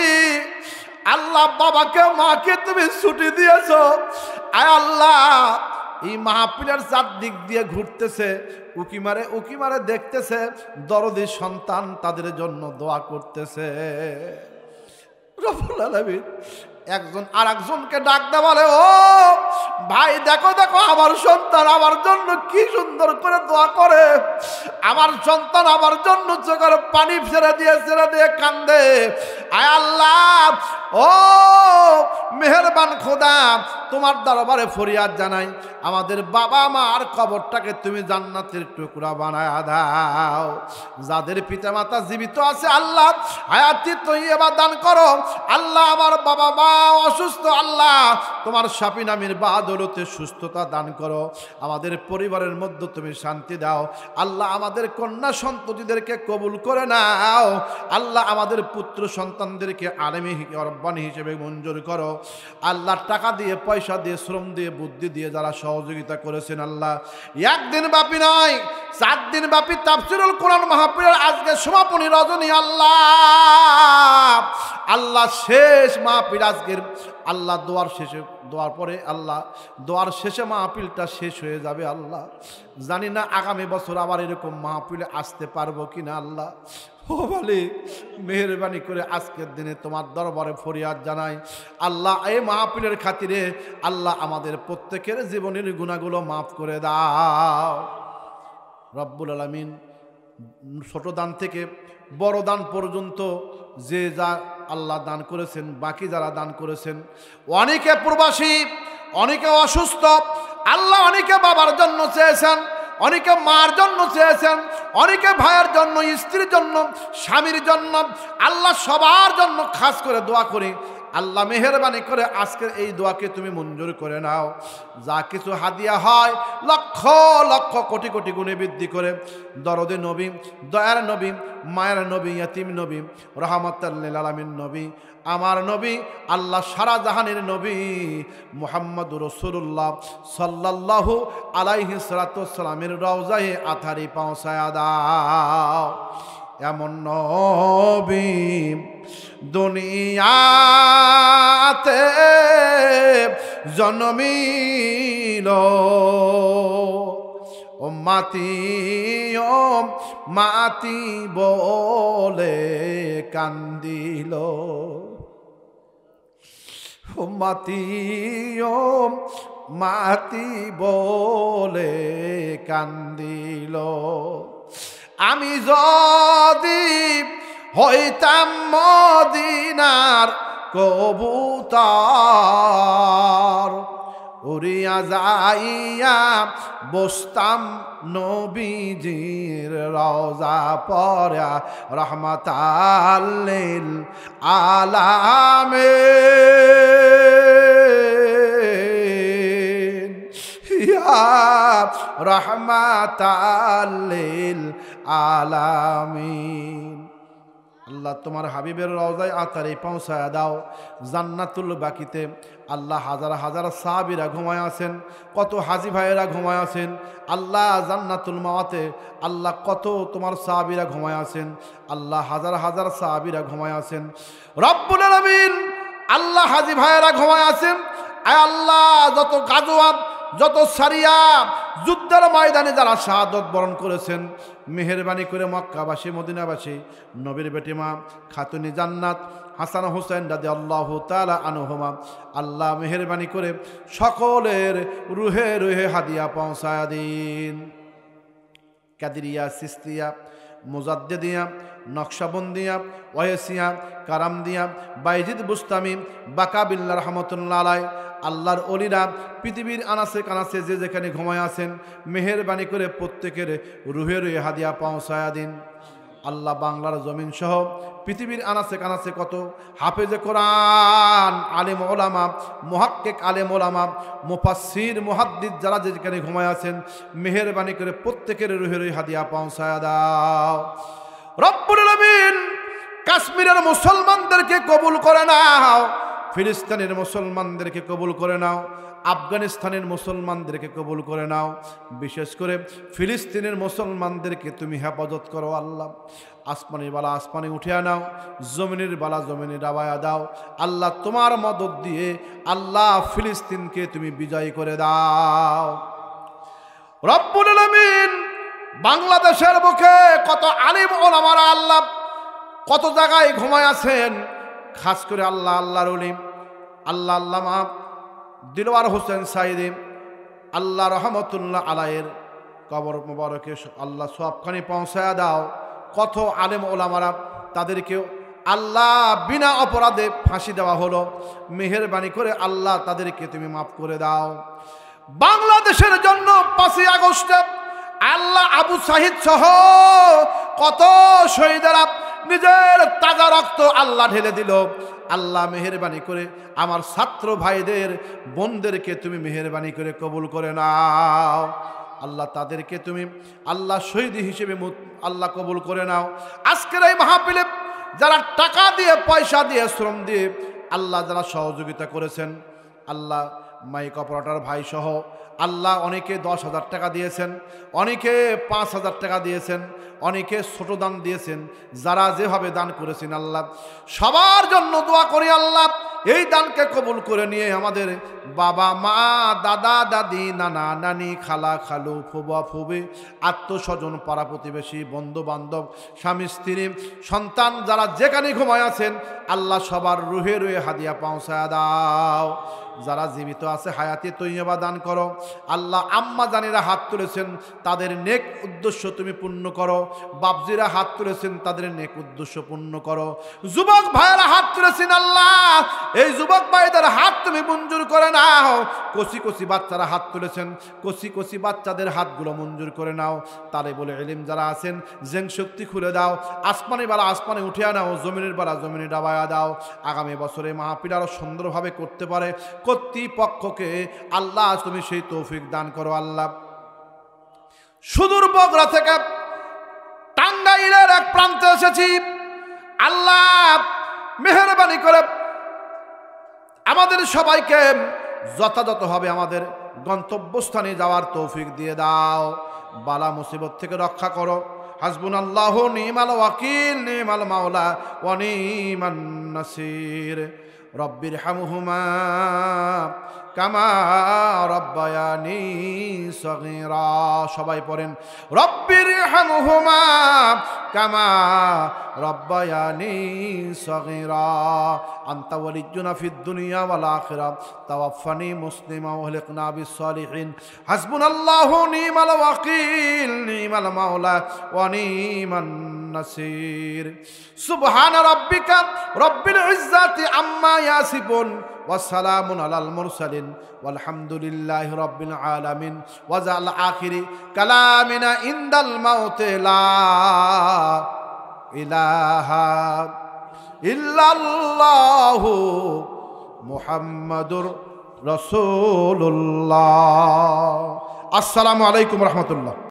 আল্লাহ বাবাকে মাকে তুমি ছুটি দিয়েছ। আল্লাহ এই মাহফিলের চারদিক দিয়ে ঘুরতেছে, উকি মারে দেখতেছে, দরদি সন্তান তাদের জন্য দোয়া করতেছে। রব্বুল আলামিন একজন আর একজনকে ডাক দেয় বলে, ও ভাই দেখো দেখো আমার সন্তান আমার জন্য কি সুন্দর করে দোয়া করে, আমার সন্তান আমার জন্য চোখের পানি ছেড়ে দিয়ে কান্দে। আয় আল্লাহ, ও মেহেরবান খোদা, তোমার দরবারে ফরিয়াদ জানাই, আমাদের বাবা মার কবরটাকে তুমি জান্নাতের টুকরা বানায় দাও। যাদের পিতামাতা জীবিত আছে আল্লাহ হায়াতি তৈয়বা দান করো। আল্লাহ আমার বাবা মা অসুস্থ, আল্লাহ তোমার শাফি নামের বাদৌলতে সুস্থতা দান করো। আমাদের পরিবারের মধ্যে তুমি শান্তি দাও। আল্লাহ আমাদের কন্যা সন্ততিদেরকে কবুল করে নাও। আল্লাহ আমাদের পুত্র সন্তানদেরকে আলেমী রব্বানী হিসেবে মঞ্জুর করো। আল্লাহ টাকা দিয়ে, পয়সা দিয়ে, শ্রম দিয়ে, বুদ্ধি দিয়ে যারা সহযোগিতা করেছেন আল্লাহ, একদিন ব্যাপী নয় 4 দিন ব্যাপী তাফসীরুল কোরআন মাহফিলের আজকে সমাপনী রজনী আল্লাহ শেষ মাহফিল আজকের, আল্লাহ দোয়ার পরে আল্লাহ দোয়ার শেষে মাহফিলটা শেষ হয়ে যাবে। আল্লাহ জানি না আগামী বছর আবার এরকম মাহফিলে আসতে পারবো কিনা। আল্লাহ ও বলে মেহেরবানি করে আজকের দিনে তোমার দরবারে ফরিয়াদ জানাই। আল্লাহ এই মাহফিলের খাতিরে আল্লাহ আমাদের প্রত্যেকের জীবনের গুনাহগুলো মাফ করে দাও রব্বুল আলামিন। ছোট দান থেকে বড় দান পর্যন্ত যে যা আল্লাহ দান করেছেন, বাকি যারা দান করেছেন, অনেকে প্রবাসী, অনেকে অসুস্থ, আল্লাহ অনেকে বাবার জন্য চেয়েছেন, অনেকে মার জন্য চেয়েছেন, অনেকে ভাইয়ের জন্য, স্ত্রীর জন্য, স্বামীর জন্য, আল্লাহ সবার জন্য খাস করে দোয়া করি। আল্লাহ মেহেরবানি করে আজকের এই দোয়াকে তুমি মঞ্জুর করে নাও। যা কিছু হাদিয়া হয় লক্ষ লক্ষ কোটি কোটি গুণে বৃদ্ধি করে দরদে নবী, দয়ার নবী, মায়ের নবী, ইয়াতিম নবী, রহমাতুল লিল আলামিন নবী, আমার নবী, আল্লাহ সারা জাহানের নবী মুহাম্মদুর রাসূলুল্লাহ সাল্লাল্লাহু আলাইহি সাল্লামের রওজায়ে আথারি পৌঁছায়া দাও। এমন নবী দুনিয়াতে জন্মিল, ও মাতি বলে কান্দিল, ও মাতি বলে কান্দিল। আমি যদি হইতাম মদিনার কবুতর, উড়িয়া যাইয়া বসতাম নবীজির রওজা পড়া রহমাতাল লিল আলামিন, ইয়া রহমাতাল লিল আলামিন। আল্লাহ তোমার হাবিবের রওজায় আতারে পৌঁছায়া দাও। জান্নাতুল বাকিতে আল্লাহ হাজার হাজার সাহাবীরা ঘুমায় আছেন, কত হাজি ভাইয়েরা ঘুমায় আছেন। আল্লাহ জান্নাতুল মাওয়াতে আল্লাহ কত তোমার সাহাবীরা ঘুমায় আছেন। আল্লাহ হাজার হাজার সাহাবীরা ঘুমায় আছেন রব্বুল আলামিন। আল্লাহ হাজি ভাইয়েরা ঘুমায় আছেন। আয় আল্লাহ যত গাজওয়া, যত সারিয়া যুদ্ধের ময়দানে যারা শাহাদত বরণ করেছেন, মেহেরবানি করে মক্কাবাসী, মদিনাবাসী, নবীর বেটিমা খাতুনি জান্নাত হাসান হুসাইন রাদিয়াল্লাহু তাআলা আনহুমা, আল্লাহ মেহেরবানি করে সকলের রুহে রুহে হাদিয়া পৌঁছায়া দিন। কাদিরিয়া, সিস্তিয়া, মুজাদ্দিদিয়া, নকশবন্দিয়া, ওয়াইসিয়া, কারামদিয়া, বাইজিদ বুস্তামি, বাকাবিল্লাহ রহমতুল্লাহ আলাইহি, আল্লাহর অলিরা পৃথিবীর আনাসে কানাসে যে যেখানে ঘুমায় আছেন, মেহেরবানি করে প্রত্যেকের রুহে রুহে হাদিয়া পৌঁছায়া দিন। আল্লাহ বাংলার জমিন সহ পৃথিবীর আনাসে কানাসে কত হাফেজে কোরআন, আলেম ওলামা, মুহাক্কিক আলেম ওলামা, মুফাসসির, মুহাদ্দিস যারা যেখানে ঘুমায় আছেন, মেহেরবানি করে প্রত্যেকের রুহে রুহে হাদিয়া পৌঁছায়া দাও রব্বুল আলামিন। কাশ্মীরের মুসলমানদেরকে কবুল করে নাও, ফিলিস্তিনের মুসলমানদেরকে কবুল করে নাও, আফগানিস্তানের মুসলমানদেরকে কবুল করে নাও। বিশেষ করে ফিলিস্তিনের মুসলমানদেরকে তুমি হেফাজত করো আল্লাহ। আসমানের বালা আসমানে উঠিয়া নাও, জমিনের বালা জমিনে ডাবায়া দাও আল্লাহ। তোমার মদদ দিয়ে আল্লাহ ফিলিস্তিনকে তুমি বিজয় করে দাও রব্বুল আলামিন। বাংলাদেশের বুকে কত আলিম ওলামারা আল্লাহ কত জায়গায় ঘুমায় আছেন, খাস করে আল্লাহ আল্লাহর ওলি, আল্লাহ আল্লামা দিলওয়ার হোসেন সাইদি আল্লাহ রহমতুল্লাহ আলাইয়ের কবর মুবারকে আল্লাহ সওয়াবখানি পৌঁছায়া দাও। কত আলেম ওলামারা তাদেরকে আল্লাহ বিনা অপরাধে ফাঁসি দেওয়া হলো, মেহেরবানি করে আল্লাহ তাদেরকে তুমি মাফ করে দাও। বাংলাদেশের জন্য 5ই আগস্টে আল্লাহ আবু সাহিদ সহ কত শহীদেরা নিজের তাজা রক্ত আল্লাহ ঢেলে দিল। আল্লাহ মেহেরবানি করে আমার ছাত্র ভাইদের বোনদেরকে তুমি মেহেরবানি করে কবুল করে নাও। আল্লাহ তাদেরকে তুমি আল্লাহ শহীদ হিসেবে আল্লাহ কবুল করে নাও। আজকের এই মাহফিলে যারা টাকা দিয়ে, পয়সা দিয়ে, শ্রম দিয়ে আল্লাহ যারা সহযোগিতা করেছেন, আল্লাহ মাইক অপারেটর ভাই সহ আল্লাহ অনেকে 10,000 টাকা দিয়েছেন, অনেকে 5,000 টাকা দিয়েছেন, অনেকে ছোট দান দিয়েছেন। যারা যেভাবে দান করেছেন আল্লাহ সবার জন্য দোয়া করি আল্লাহ এই দানকে কবুল করে নিয়ে আমাদের বাবা মা, দাদা দাদি, নানা নানি, খালা খালু, ফুবা ফুবি, আত্মস্বজন, পাড়া প্রতিবেশী, বন্ধু বান্ধব, স্বামী স্ত্রী, সন্তান যারা যেখানে ঘুমায় আছেন আল্লাহ সবার রুহে রুহে হাদিয়া পৌঁছায় দাও। যারা জীবিত আছে হায়াতে তৈয়বা দান করো আল্লাহ। আম্মা জানেরা হাত তুলেছেন তাদের নেক উদ্দেশ্য তুমি পূর্ণ করো। বাপজিরা হাত তুলেছেন তাদের নেক উদ্দেশ্য পূর্ণ করো। যুবক ভাইয়েরা হাত তুলেছেন আল্লাহ এই যুবক ভাইদের হাত তুমি মঞ্জুর করে নাও। কচি কচি বাচ্চারা হাত তুলেছেন, কচি কচি বাচ্চাদের হাতগুলো মঞ্জুর করে নাও। তারে বলে ইলম যারা আছেন জেং শক্তি খুলে দাও। আসমানি বালা আসমানে উঠিয়া নাও, জমিনের বালা জমিনে ডাবায়া দাও। আগামী বছরে মাহফিল আরো সুন্দরভাবে করতে পারে কর্তৃপক্ষকে আল্লাহ তুমি সেই তৌফিক দান করো আল্লাহ। সুদূর বগুড়া থেকে টাঙ্গাইলের এক প্রান্তে এসেছি আল্লাহ মেহেরবানি করে আমাদের সবাইকে যথাযথভাবে আমাদের গন্তব্যস্থানে যাওয়ার তৌফিক দিয়ে দাও। বালা মুসিবত থেকে রক্ষা করো। হাসবুনাল্লাহু নি'মাল ওয়াকিল, নি'মাল মাওলা ওয়া নি'মান নাসির। রব্বির হামহুমা কামা রব্বায়ানি সগীরা। সবাই পড়েন রব্বির হামহুমা কামা রব্বায়ানি সগীরা। আনতা ওয়ালিয়্যুনা ফিদ দুনিয়া ওয়াল আখিরাহ তাওয়াফানি মুসলিমা ওয়া আলহিকনা বিস সালিহিন। হাসবুনাল্লাহু নি'মাল ওয়াকিল, নি'মাল মাওলা ওয়া নি'মান নাসির। সুবহান রাব্বিকা রব্বিল ইজ্জাতি আম্মা ইয়াসিফুন ওয়া সালামুন আলাল মুরসালিন ওয়ালহামদুলিল্লাহি রাব্বিল আলামিন। ওয়া জাল আখিরি কালামিনা ইনদাল মাউতি লা ইলাহা ইল্লাল্লাহু মুহাম্মাদুর রাসূলুল্লাহ। আসসালামু আলাইকুম ওয়া রাহমাতুল্লাহ।